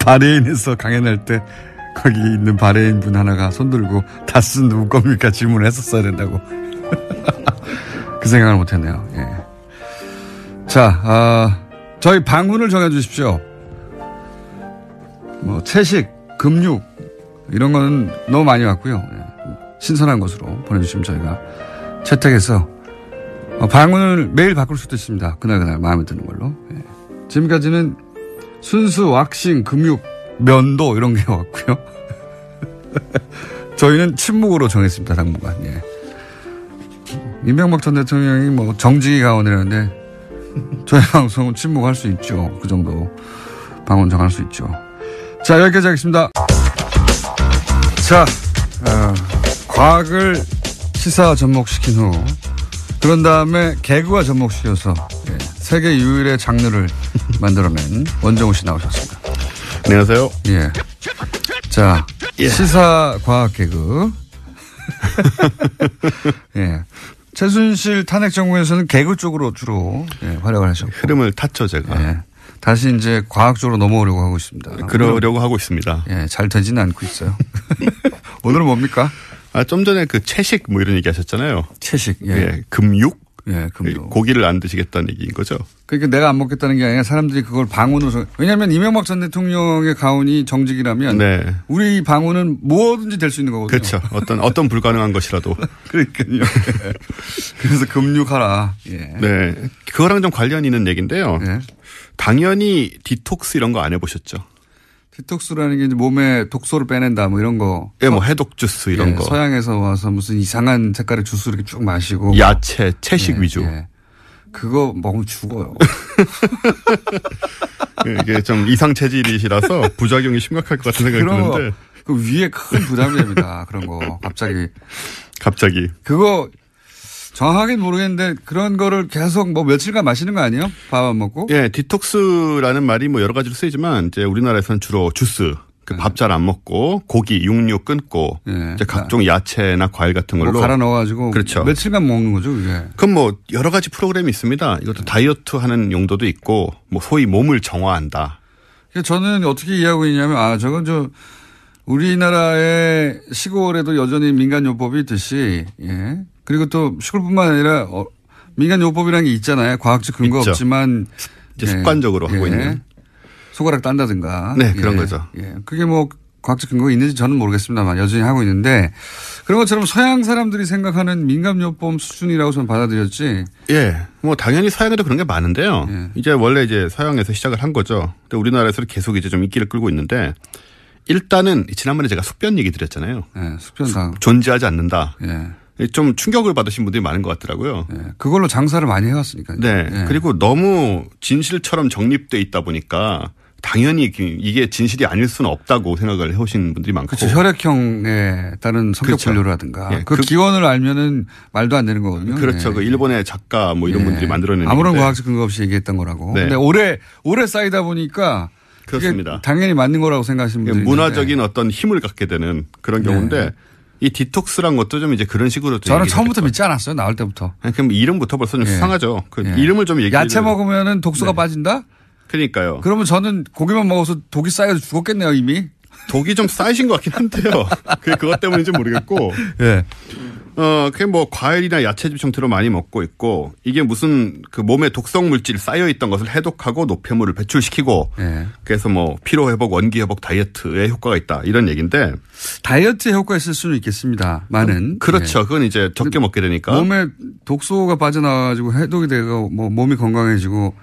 S3: 바레인에서 강연할 때 거기 있는 바레인 분 하나가 손들고 다스 누구 겁니까? 질문을 했었어야 된다고. 그 생각을 못했네요. 자, 저희 방문을 정해주십시오. 채식, 금육 이런 거는 너무 많이 왔고요. 신선한 것으로 보내주시면 저희가 채택해서 방문을 매일 바꿀 수도 있습니다. 그날 마음에 드는 걸로. 지금까지는 순수 왁싱, 금육, 면도 이런 게 왔고요. 저희는 침묵으로 정했습니다. 당분간. 이명박 전 대통령이 정직이 가원이라는데 저희 방송은 침묵할 수 있죠. 그 정도 방언 정할 수 있죠. 자, 여기까지 하겠습니다. 자, 과학을 시사 접목시킨 후 그런 다음에 개그와 접목시켜서 세계 유일의 장르를 만들어낸 원정우 씨 나오셨습니다.
S5: 안녕하세요.
S3: 자, 시사 과학 개그. 예. 최순실 탄핵 정부에서는 개그 쪽으로 주로 활약을 하셨고.
S5: 흐름을 탔죠, 제가.
S3: 예. 다시 이제 과학적으로 넘어오려고 하고 있습니다.
S5: 그러려고 하고 있습니다.
S3: 예, 잘 되지는 않고 있어요. 오늘은 뭡니까?
S5: 좀 전에 그 채식 뭐 이런 얘기 하셨잖아요.
S3: 채식. 예.
S5: 예. 금육?
S3: 예, 금육.
S5: 고기를 안 드시겠다는 얘기인 거죠.
S3: 그러니까 내가 안 먹겠다는 게 아니라 사람들이 그걸 방언으로. 왜냐하면 이명박 전 대통령의 가훈이 정직이라면
S5: 네.
S3: 우리 방언은 뭐든지 될 수 있는 거거든요.
S5: 그렇죠. 어떤 불가능한 것이라도.
S3: 그러니까요. 그래서 금육하라. 예.
S5: 네. 그거랑 좀 관련이 있는 얘기인데요.
S3: 예.
S5: 당연히 디톡스 이런 거 안 해보셨죠?
S3: 디톡스라는 게 이제 몸에 독소를 빼낸다 뭐 이런 거.
S5: 예, 뭐 해독 주스 이런 거.
S3: 서양에서 와서 무슨 이상한 색깔의 주스 이렇게 쭉 마시고.
S5: 야채, 채식
S3: 예,
S5: 위주.
S3: 예. 그거 먹으면 죽어요.
S5: 이게 좀 이상 체질이시라서 부작용이 심각할 것 같은 생각이 드는데.
S3: 그 위에 큰 부담이 됩니다. 그런 거 갑자기. 그거 정확하게는 모르겠는데 그런 거를 계속 뭐 며칠간 마시는 거 아니에요? 밥 안 먹고?
S5: 예, 디톡스라는 말이 뭐 여러 가지로 쓰이지만 이제 우리나라에서는 주로 주스, 밥 잘 안 먹고 고기, 육류 끊고 이제 각종 야채나 과일 같은 걸로
S3: 뭐 갈아 넣어가지고
S5: 그렇죠.
S3: 며칠간 먹는 거죠, 그게.
S5: 그럼 뭐 여러 가지 프로그램이 있습니다. 이것도 다이어트 하는 용도도 있고 뭐 소위 몸을 정화한다.
S3: 저는 어떻게 이해하고 있냐면 저건 우리나라의 시골에도 여전히 민간요법이 있듯이 예. 그리고 또 시골뿐만 아니라 민간요법이라는 게 있잖아요. 과학적 근거
S5: 있죠.
S3: 없지만
S5: 이제 습관적으로 하고 있는.
S3: 손가락 딴다든가.
S5: 네, 그런 거죠.
S3: 예. 그게 뭐 과학적 근거가 있는지 저는 모르겠습니다만 여전히 하고 있는데 그런 것처럼 서양 사람들이 생각하는 민간요법 수준이라고 저는 받아들였지.
S5: 예. 뭐 당연히 서양에도 그런 게 많은데요. 예. 이제 원래 이제 서양에서 시작을 한 거죠. 근데 우리나라에서는 계속 이제 좀 인기를 끌고 있는데 일단은 지난번에 제가 숙변 얘기 드렸잖아요.
S3: 예. 숙변당.
S5: 존재하지 않는다.
S3: 예.
S5: 좀 충격을 받으신 분들이 많은 것 같더라고요.
S3: 네, 그걸로 장사를 많이 해왔으니까요.
S5: 네. 네. 그리고 너무 진실처럼 정립돼 있다 보니까 당연히 이게 진실이 아닐 수는 없다고 생각을 해오신 분들이 많고.
S3: 그렇죠. 혈액형에 따른 성격
S5: 그렇죠.
S3: 분류라든가.
S5: 네.
S3: 그 기원을 알면은 말도 안 되는 거거든요.
S5: 그렇죠.
S3: 네.
S5: 그 일본의 작가 뭐 이런 분들이 만들어낸.
S3: 아무런 과학적 근거 없이 얘기했던 거라고.
S5: 네.
S3: 근데 오래 쌓이다 보니까.
S5: 그렇습니다.
S3: 당연히 맞는 거라고 생각하시는 분들이
S5: 문화적인
S3: 있는데.
S5: 어떤 힘을 갖게 되는 그런 경우인데. 네. 이 디톡스란 것도 좀 이제 그런 식으로.
S3: 저는 처음부터 믿지 않았어요. 나올 때부터.
S5: 아니, 그럼 이름부터 벌써 좀 수상하죠. 그 이름을 좀 얘기해.
S3: 야채 먹으면은 독소가 빠진다?
S5: 그러니까요.
S3: 그러면 저는 고기만 먹어서 독이 쌓여서 죽었겠네요, 이미.
S5: 독이 좀 쌓이신 것 같긴 한데요. 그것 때문인지 모르겠고.
S3: 예.
S5: 그게 뭐 과일이나 야채즙 형태로 많이 먹고 있고 이게 무슨 그 몸에 독성 물질 쌓여 있던 것을 해독하고 노폐물을 배출시키고 그래서 뭐 피로 회복, 원기 회복, 다이어트에 효과가 있다 이런 얘기인데
S3: 다이어트에 효과 있을 수는 있겠습니다. 많은.
S5: 그렇죠. 그건 이제 적게 먹게 되니까.
S3: 몸에 독소가 빠져나와가지고 해독이 되고 뭐 몸이 건강해지고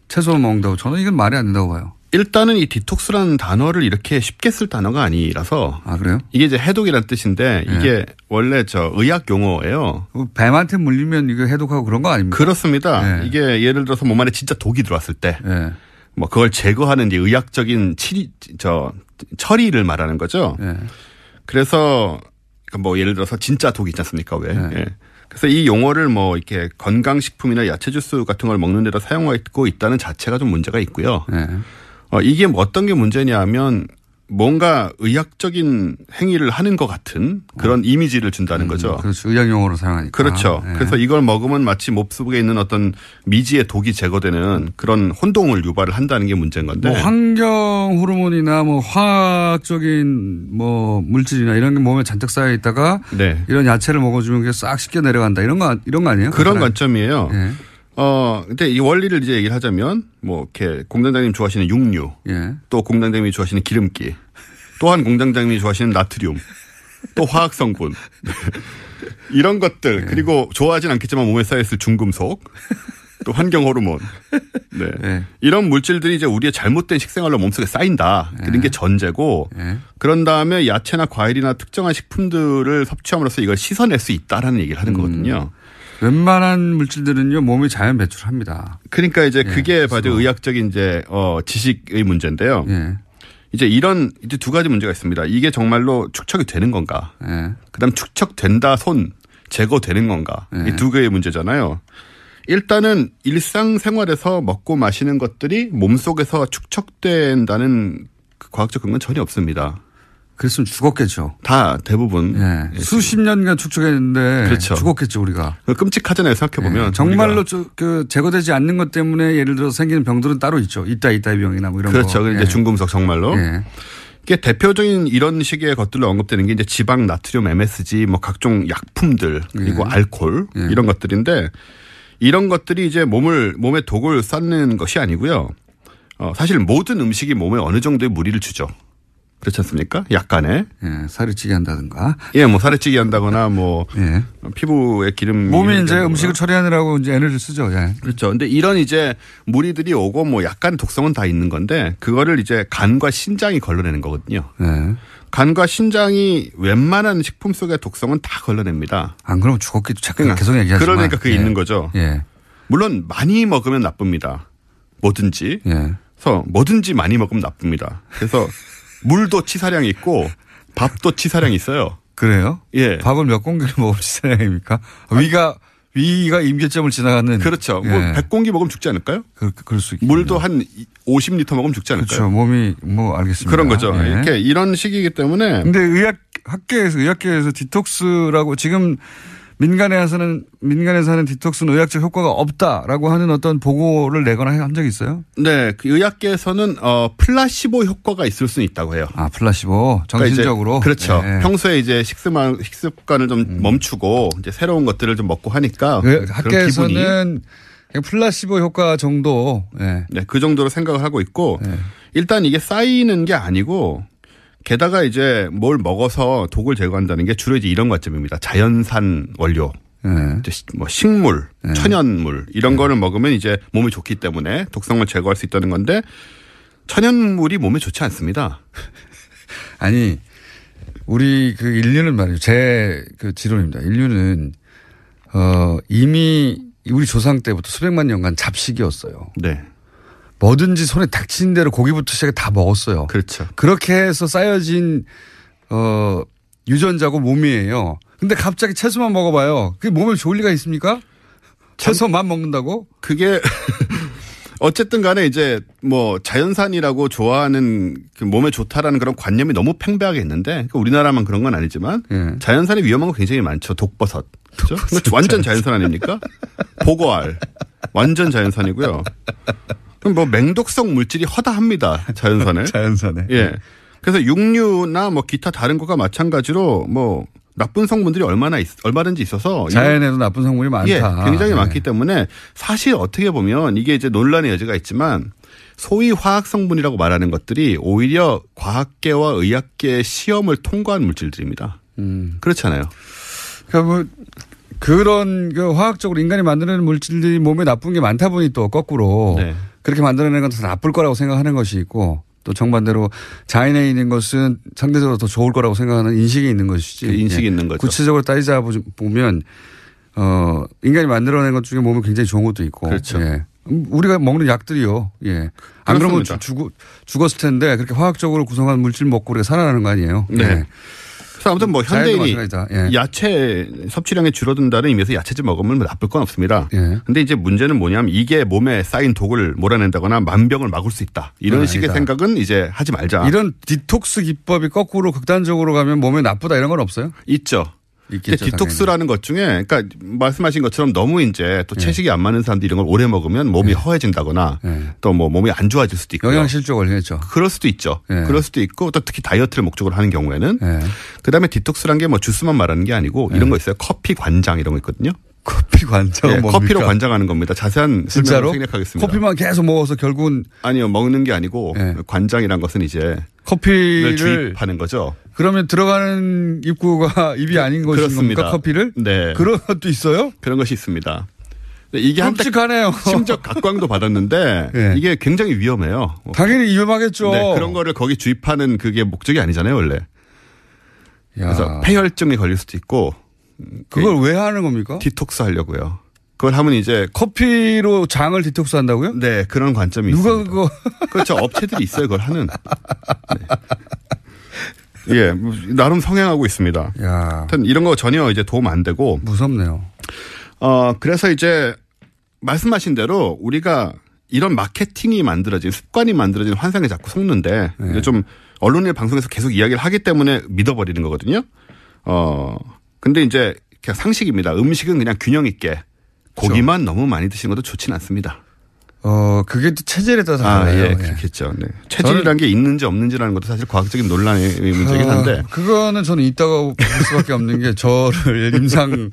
S3: 채소를 먹는다고 저는 이건 말이 안 된다고 봐요.
S5: 일단은 이 디톡스라는 단어를 이렇게 쉽게 쓸 단어가 아니라서.
S3: 아, 그래요?
S5: 이게 이제 해독이라는 뜻인데 이게 원래 의학 용어예요.
S3: 뱀한테 물리면 이거 해독하고 그런 거 아닙니까?
S5: 그렇습니다. 이게 예를 들어서 몸 안에 진짜 독이 들어왔을 때. 뭐 그걸 제거하는 이제 의학적인 처리를 말하는 거죠. 그래서 뭐 예를 들어서 진짜 독이 있지 않습니까? 왜? 그래서 이 용어를 뭐 이렇게 건강식품이나 야채 주스 같은 걸 먹는 데다 사용하고 있다는 자체가 좀 문제가 있고요. 이게 뭐 어떤 게 문제냐 하면 뭔가 의학적인 행위를 하는 것 같은 그런 이미지를 준다는 거죠.
S3: 그렇죠. 의학용어로 사용하니까.
S5: 그렇죠. 그래서 이걸 먹으면 마치 몹속에 있는 어떤 미지의 독이 제거되는 그런 혼동을 유발을 한다는 게 문제인 건데.
S3: 뭐 환경 호르몬이나 뭐 화학적인 뭐 물질이나 이런 게 몸에 잔뜩 쌓여 있다가 이런 야채를 먹어주면 그게 싹 씻겨 내려간다. 이런 거 아니에요?
S5: 그런 관점이에요. 근데 이 원리를 이제 얘기를 하자면 뭐 이렇게 공장장님 좋아하시는 육류, 또 공장장님이 좋아하시는 기름기, 또한 공장장님이 좋아하시는 나트륨, 또 화학 성분 이런 것들 그리고 좋아하진 않겠지만 몸에 쌓여있을 중금속, 또 환경 호르몬, 이런 물질들이 이제 우리의 잘못된 식생활로 몸속에 쌓인다. 그런 게 전제고, 그런 다음에 야채나 과일이나 특정한 식품들을 섭취함으로써 이걸 씻어낼 수 있다라는 얘기를 하는 거거든요.
S3: 웬만한 물질들은요 몸이 자연 배출합니다.
S5: 그러니까 이제 그게 바로 의학적인 이제 지식의 문제인데요. 이제 이제 두 가지 문제가 있습니다. 이게 정말로 축적이 되는 건가? 그다음 축적된다 손 제거되는 건가? 이 두 개의 문제잖아요. 일단은 일상생활에서 먹고 마시는 것들이 몸속에서 축적된다는 과학적 근거는 전혀 없습니다.
S3: 그랬으면 죽었겠죠.
S5: 다 대부분.
S3: 예. 수십 년간 축적했는데
S5: 그렇죠.
S3: 죽었겠죠 우리가.
S5: 끔찍하잖아요 생각해보면.
S3: 예. 정말로 그 제거되지 않는 것 때문에 예를 들어서 생기는 병들은 따로 있죠. 이따이 병이나 뭐 이런
S5: 그렇죠.
S3: 거.
S5: 그렇죠.
S3: 예.
S5: 이제 중금속 정말로.
S3: 예.
S5: 이게 대표적인 이런 식의 것들로 언급되는 게 이제 지방, 나트륨, MSG, 뭐 각종 약품들 그리고 알코올 이런 것들인데 이런 것들이 이제 몸에 독을 쌓는 것이 아니고요. 사실 모든 음식이 몸에 어느 정도의 무리를 주죠. 그렇지 않습니까? 약간의.
S3: 예, 살이 찌게 한다든가.
S5: 예, 뭐 살이 찌게 한다거나 뭐
S3: 예.
S5: 피부에 기름.
S3: 몸이 이제 음식을 처리하느라고 이제 에너지를 쓰죠. 예.
S5: 그렇죠. 근데 이런 이제 무리들이 오고 뭐 약간 독성은 다 있는 건데 그거를 이제 간과 신장이 걸러내는 거거든요.
S3: 예.
S5: 간과 신장이 웬만한 식품 속의 독성은 다 걸러냅니다.
S3: 안 그러면 죽었겠죠. 잠깐 계속 얘기하지만.
S5: 그러니까 그게 있는 거죠.
S3: 예.
S5: 물론 많이 먹으면 나쁩니다. 뭐든지.
S3: 예.
S5: 그래서 뭐든지 많이 먹으면 나쁩니다. 그래서 물도 치사량이 있고 밥도 치사량이 있어요.
S3: 그래요?
S5: 예.
S3: 밥을 몇 공기를 먹으면 치사량입니까? 위가 임계점을 지나가는.
S5: 그렇죠.
S3: 예.
S5: 뭐 100공기 먹으면 죽지 않을까요?
S3: 그럴 수 있겠네요.
S5: 물도 한 50리터 먹으면 죽지 않을까요?
S3: 그렇죠. 몸이 뭐 알겠습니다.
S5: 그런 거죠.
S3: 예.
S5: 이렇게 이런 식이기 때문에.
S3: 근데 의학계에서 디톡스라고 지금 민간에서 하는 디톡스는 의학적 효과가 없다라고 하는 어떤 보고를 내거나 한 적이 있어요?
S5: 네. 그 의학계에서는 플라시보 효과가 있을 수는 있다고 해요.
S3: 아, 플라시보. 정신적으로.
S5: 그러니까 그렇죠.
S3: 예.
S5: 평소에 이제 식습관을 좀 멈추고 이제 새로운 것들을 좀 먹고 하니까
S3: 학계에서는 플라시보 효과 정도. 예.
S5: 네, 그 정도로 생각을 하고 있고
S3: 예.
S5: 일단 이게 쌓이는 게 아니고 게다가 이제 뭘 먹어서 독을 제거한다는 게 주로 이제 이런 관점입니다. 자연산 원료.
S3: 예.
S5: 뭐 식물, 천연물 이런 거를 먹으면 이제 몸에 좋기 때문에 독성을 제거할 수 있다는 건데 천연물이 몸에 좋지 않습니다.
S3: 아니, 우리 그 인류는 말이죠. 제 그 지론입니다. 인류는 이미 우리 조상 때부터 수백만 년간 잡식이었어요.
S5: 네.
S3: 뭐든지 손에 닥치는 대로 고기부터 시작해 다 먹었어요.
S5: 그렇죠.
S3: 그렇게 해서 쌓여진 유전자고 몸이에요. 근데 갑자기 채소만 먹어봐요. 그게 몸에 좋을 리가 있습니까? 채소만 먹는다고?
S5: 그게 어쨌든 간에 이제 뭐 자연산이라고 좋아하는 그 몸에 좋다라는 그런 관념이 너무 팽배하게 있는데 그러니까 우리나라만 그런 건 아니지만
S3: 예.
S5: 자연산이 위험한 거 굉장히 많죠. 독버섯. 그렇죠? 완전 자연산 아닙니까? 보고알. 완전 자연산이고요. 그럼 뭐 맹독성 물질이 허다합니다. 자연산에.
S3: 자연산에.
S5: 예. 그래서 육류나 뭐 기타 다른 거가 마찬가지로 뭐 나쁜 성분들이 얼마든지 있어서
S3: 자연에도 나쁜 성분이 많다.
S5: 예, 굉장히 많기 때문에 사실 어떻게 보면 이게 이제 논란의 여지가 있지만 소위 화학 성분이라고 말하는 것들이 오히려 과학계와 의학계의 시험을 통과한 물질들입니다. 그렇잖아요.
S3: 그러니까 뭐 그런 그 화학적으로 인간이 만들어내는 물질들이 몸에 나쁜 게 많다 보니 또 거꾸로
S5: 네.
S3: 그렇게 만들어내는 건 더 나쁠 거라고 생각하는 것이 있고 또 정반대로 자연에 있는 것은 상대적으로 더 좋을 거라고 생각하는 인식이 있는 것이지.
S5: 그 인식이 있는 거죠.
S3: 구체적으로 따지자 보면 인간이 만들어낸 것 중에 몸에 굉장히 좋은 것도 있고.
S5: 그렇죠.
S3: 예. 우리가 먹는 약들이요. 예. 안 그러면 죽었을 텐데 그렇게 화학적으로 구성한 물질 먹고 우리가 살아나는 거 아니에요.
S5: 네.
S3: 예.
S5: 그래서 아무튼 뭐 현대인이
S3: 예.
S5: 야채 섭취량이 줄어든다는 의미에서 야채즙 먹으면 나쁠 건 없습니다.
S3: 예.
S5: 근데 이제 문제는 뭐냐면 이게 몸에 쌓인 독을 몰아낸다거나 만병을 막을 수 있다. 이런 식의
S3: 아니다.
S5: 생각은 이제 하지 말자.
S3: 이런 디톡스 기법이 거꾸로 극단적으로 가면 몸에 나쁘다 이런 건 없어요?
S5: 있죠.
S3: 있겠죠,
S5: 디톡스라는 것 중에 그러니까 말씀하신 것처럼 너무 이제 또 채식이 안 맞는 사람들이 이런 걸 오래 먹으면 몸이 허해진다거나 또 뭐 몸이 안 좋아질 수도 있고요.
S3: 영양실조 걸리겠죠.
S5: 그럴 수도 있죠.
S3: 네.
S5: 그럴 수도 있고 또 특히 다이어트를 목적으로 하는 경우에는
S3: 네.
S5: 그다음에 디톡스란 게 뭐 주스만 말하는 게 아니고 이런 거 있어요. 커피 관장 이런 거 있거든요.
S3: 커피 관장은
S5: 네,
S3: 뭡니까?
S5: 커피로 관장하는 겁니다. 자세한 설명을 생략하겠습니다.
S3: 커피만 계속 먹어서 결국은
S5: 아니요. 먹는 게 아니고 관장이란 것은 이제
S3: 커피를
S5: 주입하는 거죠.
S3: 그러면 들어가는 입구가 입이 아닌 것입니까? 커피를?
S5: 네.
S3: 그런 것도 있어요?
S5: 그런 것이 있습니다. 이게
S3: 끔찍하네요.
S5: 심지어 각광도 받았는데
S3: 네.
S5: 이게 굉장히 위험해요.
S3: 당연히 위험하겠죠.
S5: 네, 그런 거를 거기 주입하는 그게 목적이 아니잖아요, 원래.
S3: 야.
S5: 그래서 폐혈증이 걸릴 수도 있고.
S3: 그걸 왜 하는 겁니까?
S5: 디톡스 하려고요. 그걸 하면 이제
S3: 커피로 장을 디톡스 한다고요?
S5: 네, 그런 관점이
S3: 누가
S5: 있습니다.
S3: 그거
S5: 그렇죠. 업체들이 있어요, 그걸 하는. 네. 예, 나름 성행하고 있습니다.
S3: 야.
S5: 하여튼 이런 거 전혀 이제 도움 안 되고.
S3: 무섭네요.
S5: 그래서 이제 말씀하신 대로 우리가 이런 마케팅이 만들어진 습관이 만들어진 환상에 자꾸 속는데 네. 좀 언론이나 방송에서 계속 이야기를 하기 때문에 믿어버리는 거거든요. 근데 이제 그냥 상식입니다. 음식은 그냥 균형 있게 고기만 너무 많이 드시는 것도 좋지는 않습니다.
S3: 그게 또 체질에 따라서 달라요.
S5: 예, 그렇겠죠. 네. 체질이라는 게 있는지 없는지라는 것도 사실 과학적인 논란의 문제긴 한데.
S3: 그거는 저는 있다고 볼 수밖에 없는 게 저를 임상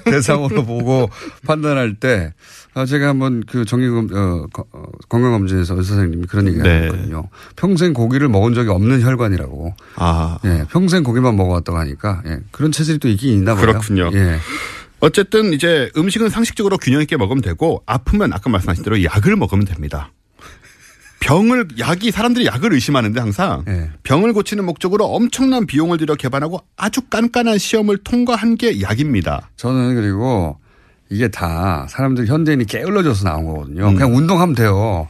S3: 대상으로 보고 판단할 때 제가 한번 그 건강검진에서 의사 선생님이 그런 얘기 하셨거든요. 네. 평생 고기를 먹은 적이 없는 혈관이라고. 예, 평생 고기만 먹어왔다고 하니까 예, 그런 체질이 또 있긴 있나 봐요.
S5: 그렇군요. 예. 어쨌든 이제 음식은 상식적으로 균형 있게 먹으면 되고 아프면 아까 말씀하신 대로 약을 먹으면 됩니다. 사람들이 약을 의심하는데 항상 네. 병을 고치는 목적으로 엄청난 비용을 들여 개발하고 아주 깐깐한 시험을 통과한 게 약입니다.
S3: 저는 그리고 이게 다 사람들 현대인이 게을러져서 나온 거거든요. 그냥 운동하면 돼요.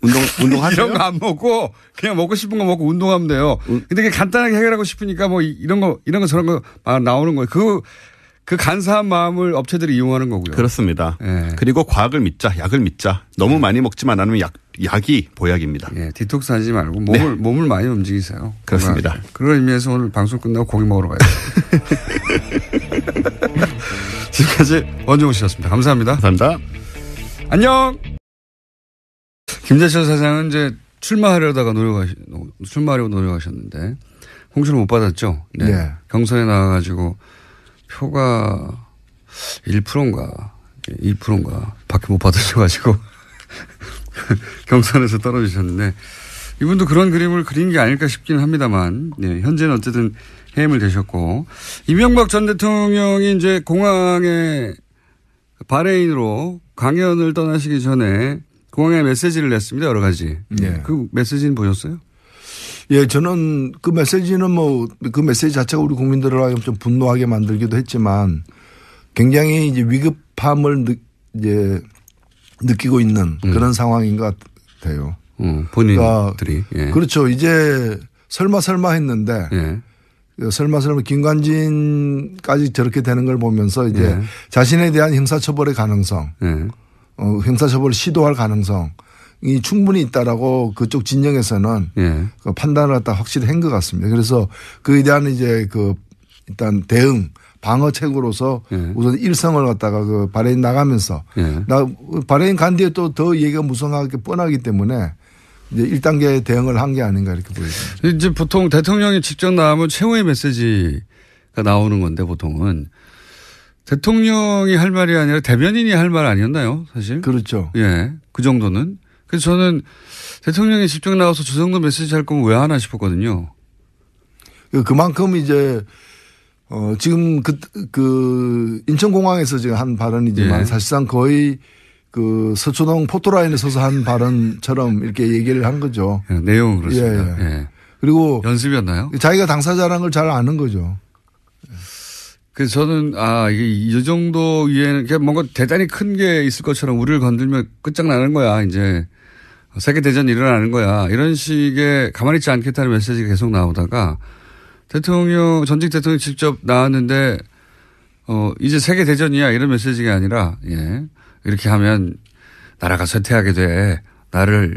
S5: 운동하세요?
S3: 이런 거 안 먹고 그냥 먹고 싶은 거 먹고 운동하면 돼요. 근데 간단하게 해결하고 싶으니까 뭐 이런 거 저런 거 나오는 거예요. 그 간사한 마음을 업체들이 이용하는 거고요.
S5: 그렇습니다. 예. 그리고 과학을 믿자, 약을 믿자. 너무 많이 먹지만 않으면 약이 보약입니다.
S3: 예, 디톡스 하지 말고 몸을 많이 움직이세요.
S5: 그렇습니다.
S3: 그런 의미에서 오늘 방송 끝나고 고기 먹으러 가야죠. 지금까지 원종우 씨였습니다. 감사합니다.
S5: 감사합니다.
S3: 안녕. 김재철 사장은 이제 출마하려고 노력하셨는데 홍수를 못 받았죠. 네. 네. 경선에 나와가지고 표가 1%인가 2%인가 밖에 못 받으셔가지고 경선에서 떨어지셨는데 이분도 그런 그림을 그린 게 아닐까 싶기는 합니다만 네, 현재는 어쨌든 해임을 되셨고 이명박 전 대통령이 이제 공항에 바레인으로 강연을 떠나시기 전에 공항에 메시지를 냈습니다. 여러 가지. 네. 그 메시지는 보셨어요?
S4: 예, 저는 그 메시지는 그 메시지 자체가 우리 국민들을 좀 분노하게 만들기도 했지만 굉장히 이제 위급함을 이제 느끼고 있는 그런 상황인 것 같아요.
S3: 본인들이.
S4: 그러니까 예. 그렇죠. 이제 설마 했는데 예. 설마 김관진까지 저렇게 되는 걸 보면서 이제 예. 자신에 대한 형사처벌의 가능성, 예. 형사처벌을 시도할 가능성 이 충분히 있다라고 그쪽 진영에서는 예. 그 판단을 갖다 확실히 한 것 같습니다. 그래서 그에 대한 이제 일단 대응 방어책으로서 예. 우선 일성을 갖다가 바레인 나가면서 예. 바레인 간 뒤에 또 더 얘기가 무성하게 뻔하기 때문에 이제 1단계 대응을 한 게 아닌가 이렇게 보여집니다.
S3: 이제 보통 대통령이 직접 나오면 최후의 메시지가 나오는 건데 보통은 대통령이 할 말이 아니라 대변인이 할 말 아니었나요, 사실?
S4: 그렇죠.
S3: 예, 그 정도는. 그래서 저는 대통령이 직접 나와서 저 정도 메시지 할 거면 왜 하나 싶었거든요.
S4: 그만큼 이제 지금 인천공항에서 지금 한 발언이지만 예. 사실상 거의 서초동 포토라인에 서서 한 발언처럼 이렇게 얘기를 한 거죠.
S3: 예, 내용은 그렇습니다. 예. 예.
S4: 그리고
S3: 연습이었나요?
S4: 자기가 당사자라는 걸 잘 아는 거죠.
S3: 그래서 저는 이게 이 정도 위에는 뭔가 대단히 큰 게 있을 것처럼 우리를 건들면 끝장나는 거야. 이제 세계대전이 일어나는 거야. 이런 식의 가만히 있지 않겠다는 메시지가 계속 나오다가 전직 대통령이 직접 나왔는데 이제 세계대전이야 이런 메시지가 아니라 예. 이렇게 하면 나라가 쇠퇴하게 돼. 나를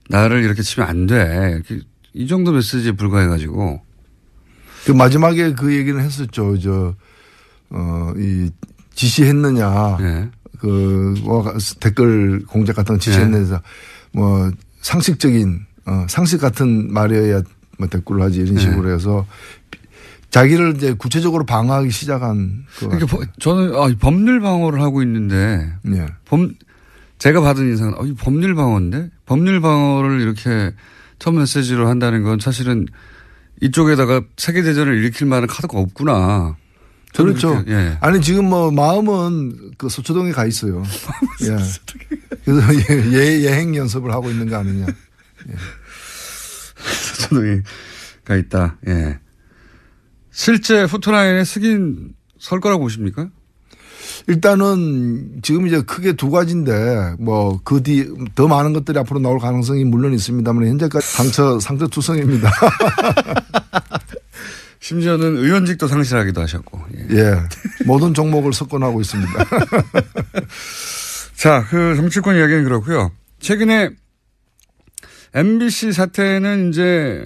S3: 이렇게 치면 안 돼. 이렇게 이 정도 메시지에 불과해가지고.
S4: 마지막에 그 얘기는 했었죠. 이 지시했느냐. 네. 댓글 공작 같은 거 지시했느냐. 네. 상식 같은 말이어야 댓글을 하지 이런 식으로 네. 해서 자기를 이제 구체적으로 방어하기 시작한.
S3: 그러니까 저는 법률 방어를 하고 있는데. 네. 제가 받은 인상은 이 법률 방어인데? 법률 방어를 이렇게 첫 메시지로 한다는 건 사실은 이쪽에다가 세계대전을 일으킬 만한 카드가 없구나.
S4: 그렇죠. 예. 아니, 지금 마음은 서초동에 가 있어요. 예. 그래서 예행 연습을 하고 있는 거 아니냐. 예.
S3: 서초동에 가 있다. 예. 실제 포토라인에 설 거라고 보십니까?
S4: 일단은 지금 이제 크게 두 가지인데 그 뒤 더 많은 것들이 앞으로 나올 가능성이 물론 있습니다만 현재까지 상처투성입니다.
S3: 심지어는 의원직도 상실하기도 하셨고.
S4: 예. 모든 종목을 석권하고 있습니다.
S3: 자, 그 정치권 이야기는 그렇고요. 최근에 MBC 사태는 이제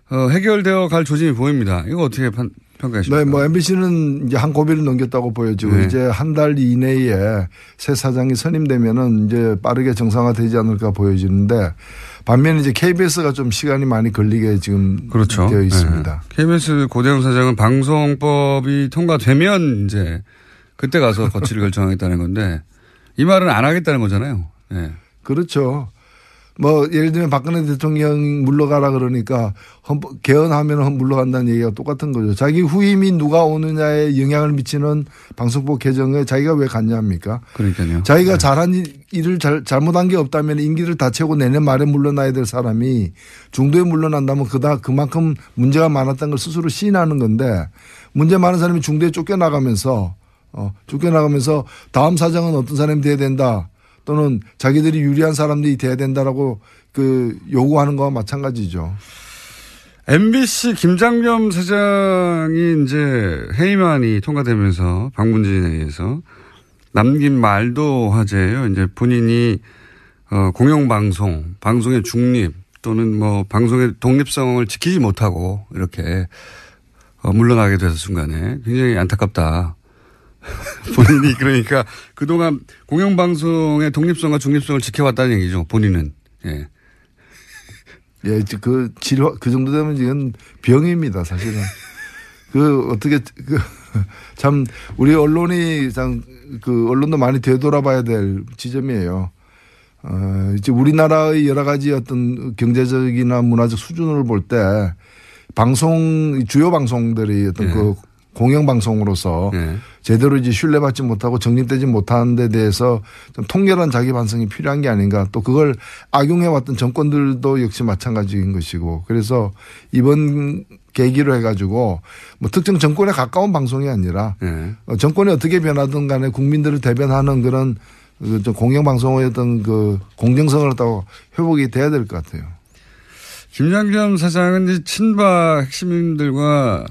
S3: 해결되어 갈 조짐이 보입니다. 이거 어떻게 평가하십니까?
S4: 네, 뭐 MBC는 이제 한 고비를 넘겼다고 보여지고 네. 이제 한 달 이내에 새 사장이 선임되면은 이제 빠르게 정상화되지 않을까 보여지는데 반면에 이제 KBS가 좀 시간이 많이 걸리게 지금
S3: 그렇죠.
S4: 되어 있습니다.
S3: 네. KBS 고대영 사장은 방송법이 통과되면 이제 그때 가서 거취를 결정하겠다는 건데 이 말은 안 하겠다는 거잖아요. 네.
S4: 그렇죠. 뭐 예를 들면 박근혜 대통령 물러가라 그러니까 개헌하면 물러간다는 얘기가 똑같은 거죠. 자기 후임이 누가 오느냐에 영향을 미치는 방송법 개정에 자기가 왜 갔냐 합니까?
S3: 그러니까요.
S4: 자기가 잘한 일을 잘못한 게 없다면 임기를 다 채우고 내년 말에 물러나야 될 사람이 중도에 물러난다면 그만큼 문제가 많았다는 걸 스스로 시인하는 건데 문제 많은 사람이 중도에 쫓겨나가면서 다음 사장은 어떤 사람이 돼야 된다. 또는 자기들이 유리한 사람들이 돼야 된다라고 요구하는 거와 마찬가지죠.
S3: MBC 김장겸 사장이 이제 해임안이 통과되면서 방문진에 의해서 남긴 말도 화제예요. 이제 본인이 방송의 중립 또는 뭐 방송의 독립성을 지키지 못하고 이렇게 물러나게 돼서 순간에 굉장히 안타깝다. 본인이 그러니까 그동안 공영방송의 독립성과 중립성을 지켜왔다는 얘기죠. 본인은. 예.
S4: 예, 그 정도 되면 지금 병입니다, 사실은. 참, 우리 언론이 언론도 많이 되돌아봐야 될 지점이에요. 이제 우리나라의 여러 가지 어떤 경제적이나 문화적 수준을 볼 때 주요 방송들이 어떤
S3: 예.
S4: 공영방송으로서 제대로 이제 신뢰받지 못하고 정립되지 못하는 데 대해서 좀 통렬한 자기 반성이 필요한 게 아닌가. 또 그걸 악용해왔던 정권들도 역시 마찬가지인 것이고. 그래서 이번 계기로 해가지고 뭐 특정 정권에 가까운 방송이 아니라 정권이 어떻게 변하든 간에 국민들을 대변하는 그런 공영방송의 어떤 공정성을 또 회복이 돼야 될 것 같아요.
S3: 김장겸 사장은 친박 핵심인들과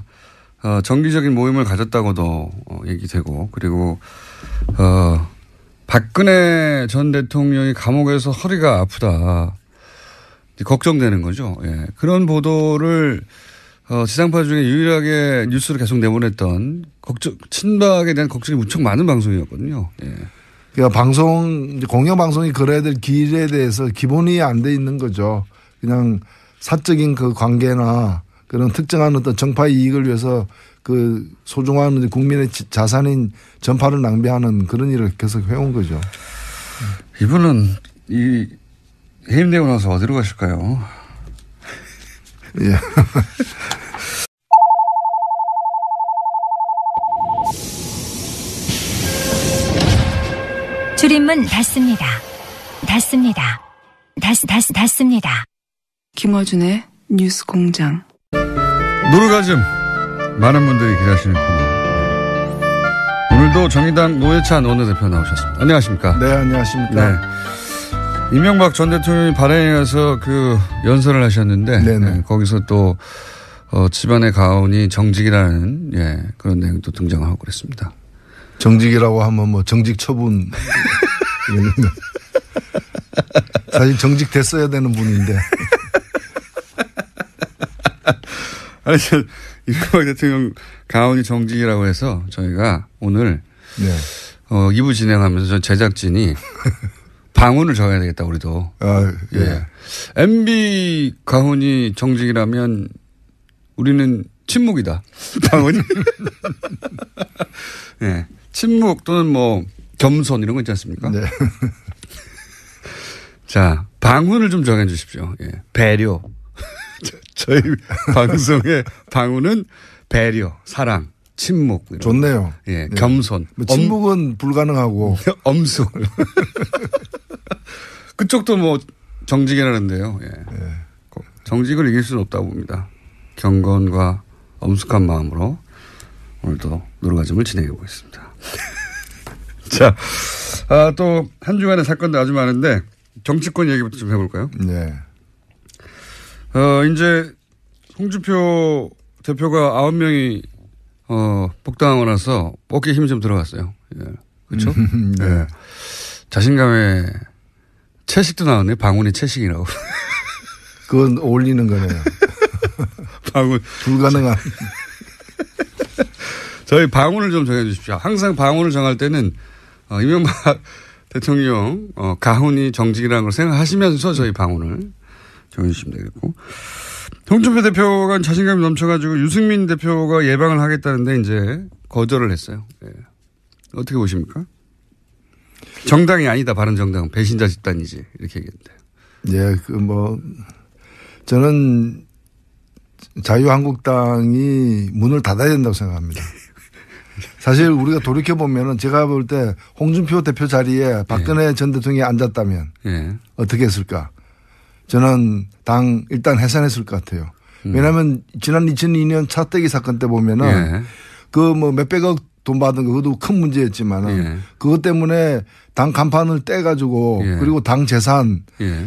S3: 정기적인 모임을 가졌다고도 얘기되고 그리고 박근혜 전 대통령이 감옥에서 허리가 아프다 걱정되는 거죠. 예. 그런 보도를 지상파 중에 유일하게 뉴스를 계속 내보냈던 친박에 대한 걱정이 무척 많은 방송이었거든요. 예.
S4: 그러니까 공영방송이 걸어야 될 길에 대해서 기본이 안 돼 있는 거죠. 그냥 사적인 그 관계나 그런 특정한 어떤 정파 이익을 위해서 소중한 국민의 자산인 전파를 낭비하는 그런 일을 계속 해온 거죠.
S3: 이분은 해임되고 나서 어디로 가실까요?
S4: 예.
S1: 출입문 닫습니다. 닫습니다.
S2: 김어준의 뉴스 공장.
S3: 노르가즘 많은 분들이 기다리시는 코너. 오늘도 정의당 노회찬 원내대표 나오셨습니다. 안녕하십니까?
S4: 네, 안녕하십니까?
S3: 네. 이명박 전 대통령이 발행에 가서 연설을 하셨는데 네, 거기서 또 집안의 가훈이 정직이라는 그런 내용도 등장하고 그랬습니다.
S4: 정직이라고 하면 뭐 정직 처분 사실 정직 됐어야 되는 분인데.
S3: 아니, 이명박 대통령 가훈이 정직이라고 해서 저희가 오늘 2부 진행하면서 전 제작진이 방언을 적어야 되겠다 우리도.
S4: 예.
S3: MB 가훈이 정직이라면 우리는 침묵이다. 방언이. 네. 침묵 또는 뭐 겸손 이런 거 있지 않습니까?
S4: 네.
S3: 자, 방언을 좀 정해 주십시오. 예. 배려. 저희 방송의 방언은 배려, 사랑, 침묵.
S4: 좋네요.
S3: 예, 네. 겸손.
S4: 뭐 침묵은 불가능하고.
S3: 엄숙. 그쪽도 뭐 정직이라는데요. 예.
S4: 네.
S3: 정직을 이길 수는 없다고 봅니다. 경건과 엄숙한 마음으로 오늘도 노르가즘을 진행해 보겠습니다. 자, 또 한 주간의 사건도 아주 많은데 정치권 얘기부터 좀 해볼까요?
S4: 네.
S3: 이제 홍준표 대표가 9명이 복당하고 나서 어깨에 힘이 좀 들어갔어요. 예. 그렇죠?
S4: 네.
S3: 자신감에 채식도 나왔네. 방언이 채식이라고.
S4: 그건 어울리는 거네요.
S3: 방언.
S4: 불가능한.
S3: 저희 방언을 좀 정해 주십시오. 항상 방언을 정할 때는 이명박 대통령 가훈이 정직이라는 걸 생각하시면서 저희 방언을 정해 주시면 되겠고. 홍준표 대표가 자신감이 넘쳐가지고 유승민 대표가 예방을 하겠다는데 이제 거절을 했어요. 네. 어떻게 보십니까? 정당이 아니다. 바른정당은 배신자 집단이지. 이렇게 얘기했는데.
S4: 저는 자유한국당이 문을 닫아야 된다고 생각합니다. 사실 우리가 돌이켜보면은 제가 볼 때 홍준표 대표 자리에 박근혜 전 대통령이 앉았다면 어떻게 했을까? 저는 당 일단 해산했을 것 같아요. 왜냐하면 지난 2002년 차떼기 사건 때 보면은 몇백억 돈 받은 거 그것도 큰 문제였지만은 그것 때문에 당 간판을 떼가지고 그리고 당 재산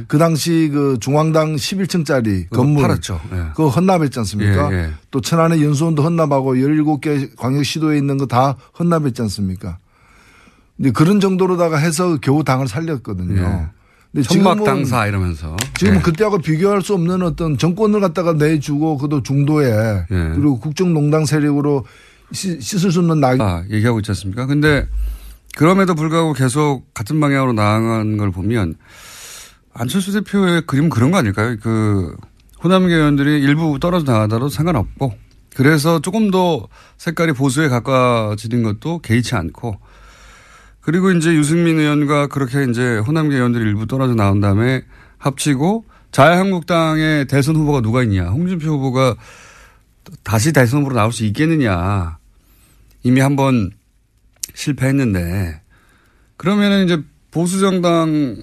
S4: 그 당시 그 중앙당 11층짜리 건물
S3: 팔았죠.
S4: 그거 헌납했지 않습니까? 또 천안의 연수원도 헌납하고 17개 광역시도에 있는 거 다 헌납했지 않습니까? 근데 그런 정도로다가 해서 겨우 당을 살렸거든요. 근데
S3: 천막당사 이러면서.
S4: 지금은 그때하고 비교할 수 없는 어떤 정권을 갖다가 내주고 그것도 중도에 그리고 국정농단 세력으로 씻을 수 없는
S3: 얘기하고 있지 않습니까? 근데 그럼에도 불구하고 계속 같은 방향으로 나아가는 걸 보면 안철수 대표의 그림은 그런 거 아닐까요? 그 호남계 의원들이 일부 떨어져 나가더라도 상관없고 그래서 조금 더 색깔이 보수에 가까워지는 것도 개의치 않고 그리고 이제 유승민 의원과 그렇게 이제 호남계 의원들이 일부 떨어져 나온 다음에 합치고 자유한국당의 대선 후보가 누가 있냐. 홍준표 후보가 다시 대선 후보로 나올 수 있겠느냐. 이미 한번 실패했는데 그러면은 이제 보수정당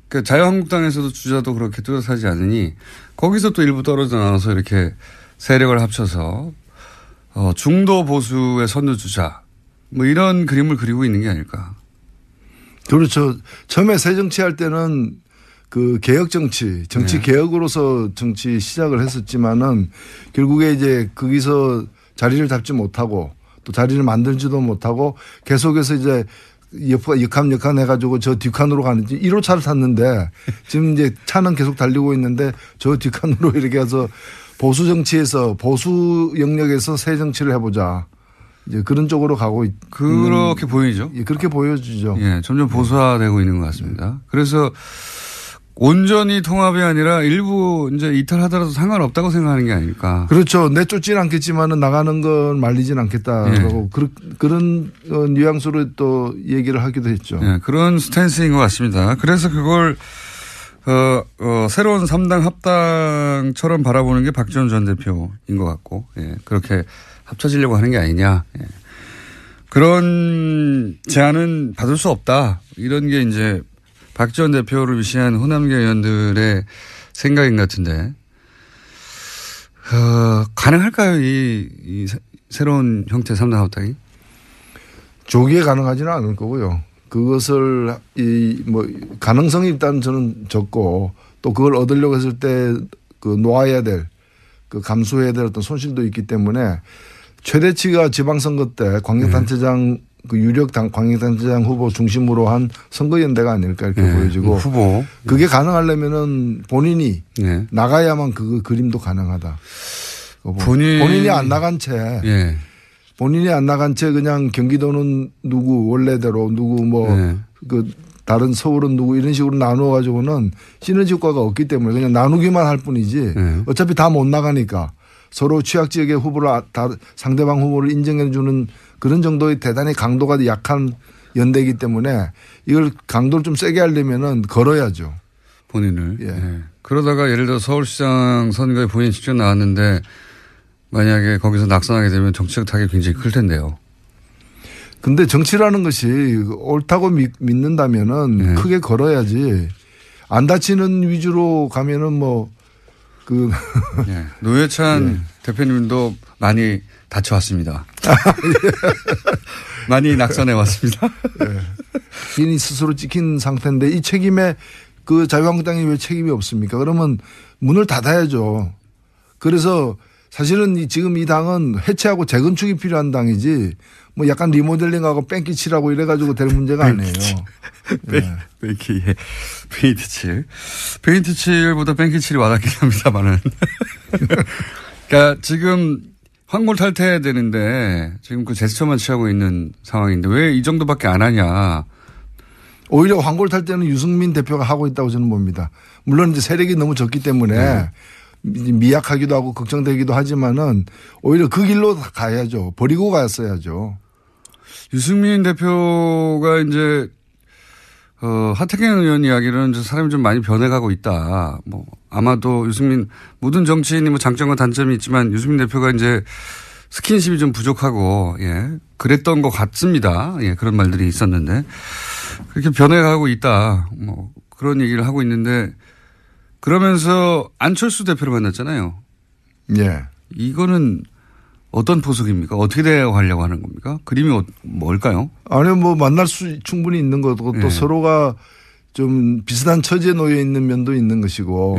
S3: 그 자유한국당에서도 주자도 그렇게 뚜렷하지 않으니 거기서 또 일부 떨어져 나와서 이렇게 세력을 합쳐서 중도 보수의 선두주자 뭐 이런 그림을 그리고 있는 게 아닐까.
S4: 그렇죠. 처음에 새정치할 때는 그 개혁 정치 개혁으로서 정치 시작을 했었지만은 결국에 이제 거기서 자리를 잡지 못하고 또 자리를 만들지도 못하고 계속해서 이제 역함 해가지고 저 뒷칸으로 가는지 1호차를 탔는데 지금 이제 차는 계속 달리고 있는데 저 뒷칸으로 이렇게 해서 보수 정치에서 보수 영역에서 새 정치를 해보자. 이제 그런 쪽으로 가고
S3: 그렇게 보이죠.
S4: 그렇게 보여지죠.
S3: 예, 점점 보수화되고 있는 것 같습니다. 그래서 온전히 통합이 아니라 일부 이제 이탈하더라도 상관없다고 생각하는 게 아닐까.
S4: 그렇죠. 내쫓지는 않겠지만은 나가는 건 말리진 않겠다라고 그런 뉘앙스로 또 얘기를 하기도 했죠.
S3: 예, 그런 스탠스인 것 같습니다. 그래서 그걸 새로운 3당 합당처럼 바라보는 게 박지원 전 대표인 것 같고, 예, 그렇게 합쳐지려고 하는 게 아니냐. 예. 그런 제안은 받을 수 없다. 이런 게 이제 박지원 대표를 위시한 호남계 의원들의 생각인 것 같은데, 가능할까요? 이 새로운 형태 3당 합당이?
S4: 조기에 가능하지는 않을 거고요. 그것을 가능성이 일단 저는 적고 또 그걸 얻으려고 했을 때 그 놓아야 될 그 감수해야 될 어떤 손실도 있기 때문에 최대치가 지방선거 때 광역단체장 그 유력 광역단체장 후보 중심으로 한 선거연대가 아닐까 이렇게 보여지고
S3: 후보
S4: 그게 가능하려면은 본인이 나가야만 그 그림도 가능하다. 본인이 안 나간 채 본인이 안 나간 채 그냥 경기도는 누구 원래대로 누구 그 다른 서울은 누구 이런 식으로 나누어 가지고는 시너지 효과가 없기 때문에 그냥 나누기만 할 뿐이지 어차피 다 못 나가니까 서로 취약 지역의 후보를 상대방 후보를 인정해 주는 그런 정도의 대단히 강도가 약한 연대이기 때문에 이걸 강도를 좀 세게 하려면은 걸어야죠.
S3: 본인을. 예. 그러다가 예를 들어 서울시장 선거에 본인이 직접 나왔는데 만약에 거기서 낙선하게 되면 정치적 타격이 굉장히 클 텐데요.
S4: 근데 정치라는 것이 옳다고 믿는다면은 크게 걸어야지 안 다치는 위주로 가면은
S3: 노회찬 대표님도 많이 다쳐왔습니다. 많이 낙선해 왔습니다.
S4: 본인이 스스로 찍힌 상태인데 이 책임에 그 자유한국당이 왜 책임이 없습니까? 그러면 문을 닫아야죠. 그래서 사실은 지금 이 당은 해체하고 재건축이 필요한 당이지 뭐 약간 리모델링하고 뺑기 칠하고 이래가지고 될 문제가 아니에요.
S3: 페인트 칠. 페인트 칠보다 뺑기 칠이 와닿긴 합니다만은. 그러니까 지금 황골 탈퇴해야 되는데 지금 그 제스처만 취하고 있는 상황인데 왜 이 정도밖에 안 하냐.
S4: 오히려 황골 탈퇴는 유승민 대표가 하고 있다고 저는 봅니다. 물론 이제 세력이 너무 적기 때문에 미약하기도 하고 걱정되기도 하지만은 오히려 그 길로 가야죠. 버리고 갔어야죠.
S3: 유승민 대표가 이제 하태경 의원 이야기는 사람이 좀 많이 변해가고 있다. 뭐 아마도 유승민 모든 정치인이 뭐 장점과 단점이 있지만 유승민 대표가 이제 스킨십이 좀 부족하고 그랬던 것 같습니다. 그런 말들이 있었는데 그렇게 변해가고 있다. 뭐 그런 얘기를 하고 있는데 그러면서 안철수 대표를 만났잖아요.
S4: 예.
S3: 이거는 어떤 포석입니까? 어떻게 대화하려고 하는 겁니까? 그림이 뭘까요?
S4: 아니요, 뭐 만날 수 충분히 있는 거고 또 서로가 좀 비슷한 처지에 놓여 있는 면도 있는 것이고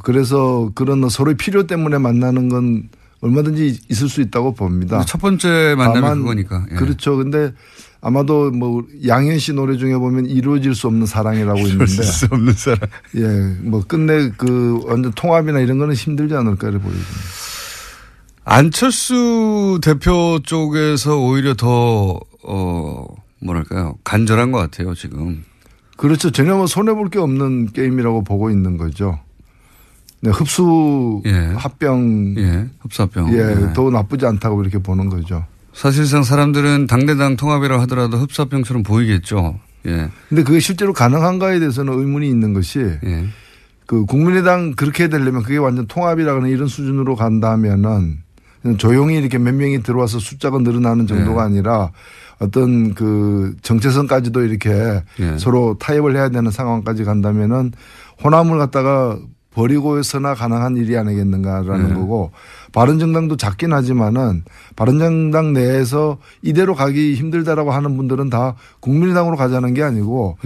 S4: 그래서 그런 서로의 필요 때문에 만나는 건 얼마든지 있을 수 있다고 봅니다.
S3: 첫 번째 만남이 그거니까.
S4: 그렇죠. 근데 아마도 뭐 양현 씨 노래 중에 보면 이루어질 수 없는 사랑이라고 있는데.
S3: 이루어질 수 없는 사랑.
S4: 뭐 끝내 그 완전 통합이나 이런 거는 힘들지 않을까를 보여집니다.
S3: 안철수 대표 쪽에서 오히려 더 뭐랄까요 간절한 것 같아요 지금.
S4: 그렇죠. 전혀 뭐 손해볼 게 없는 게임이라고 보고 있는 거죠. 네, 흡수 합병.
S3: 흡수 합병.
S4: 더 나쁘지 않다고 이렇게 보는 거죠.
S3: 사실상 사람들은 당대당 통합이라 하더라도 흡수 합병처럼 보이겠죠.
S4: 근데 그게 실제로 가능한가에 대해서는 의문이 있는 것이 그 국민의당 그렇게 되려면 그게 완전 통합이라는 이런 수준으로 간다면은 조용히 이렇게 몇 명이 들어와서 숫자가 늘어나는 정도가 아니라 어떤 그 정체성까지도 이렇게 서로 타협을 해야 되는 상황까지 간다면은 호남을 갖다가 버리고서나 가능한 일이 아니겠는가라는 거고 바른정당도 작긴 하지만은 바른정당 내에서 이대로 가기 힘들다라고 하는 분들은 다 국민의당으로 가자는 게 아니고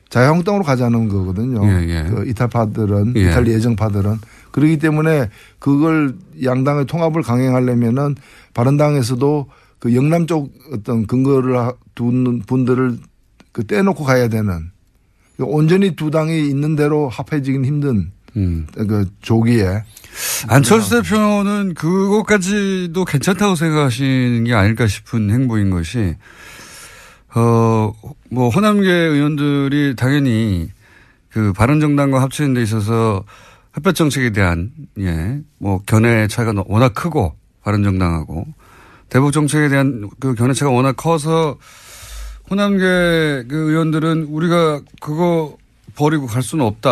S4: 자유한국당으로 가자는 거거든요. 그 이탈파들은 이탈 예정파들은 그렇기 때문에 그걸 양당의 통합을 강행하려면은 바른당에서도 그 영남 쪽 어떤 근거를 두는 분들을 그 떼놓고 가야 되는 온전히 두 당이 있는 대로 합해지긴 힘든 그 조기에
S3: 안철수 대표는 그것까지도 괜찮다고 생각하시는 게 아닐까 싶은 행보인 것이 뭐 호남계 의원들이 당연히 그 바른정당과 합치는 데 있어서 햇볕 정책에 대한 뭐 견해 차이가 워낙 크고 바른정당하고 대북 정책에 대한 그 견해 차이가 워낙 커서 호남계 그 의원들은 우리가 그거 버리고 갈 수는 없다.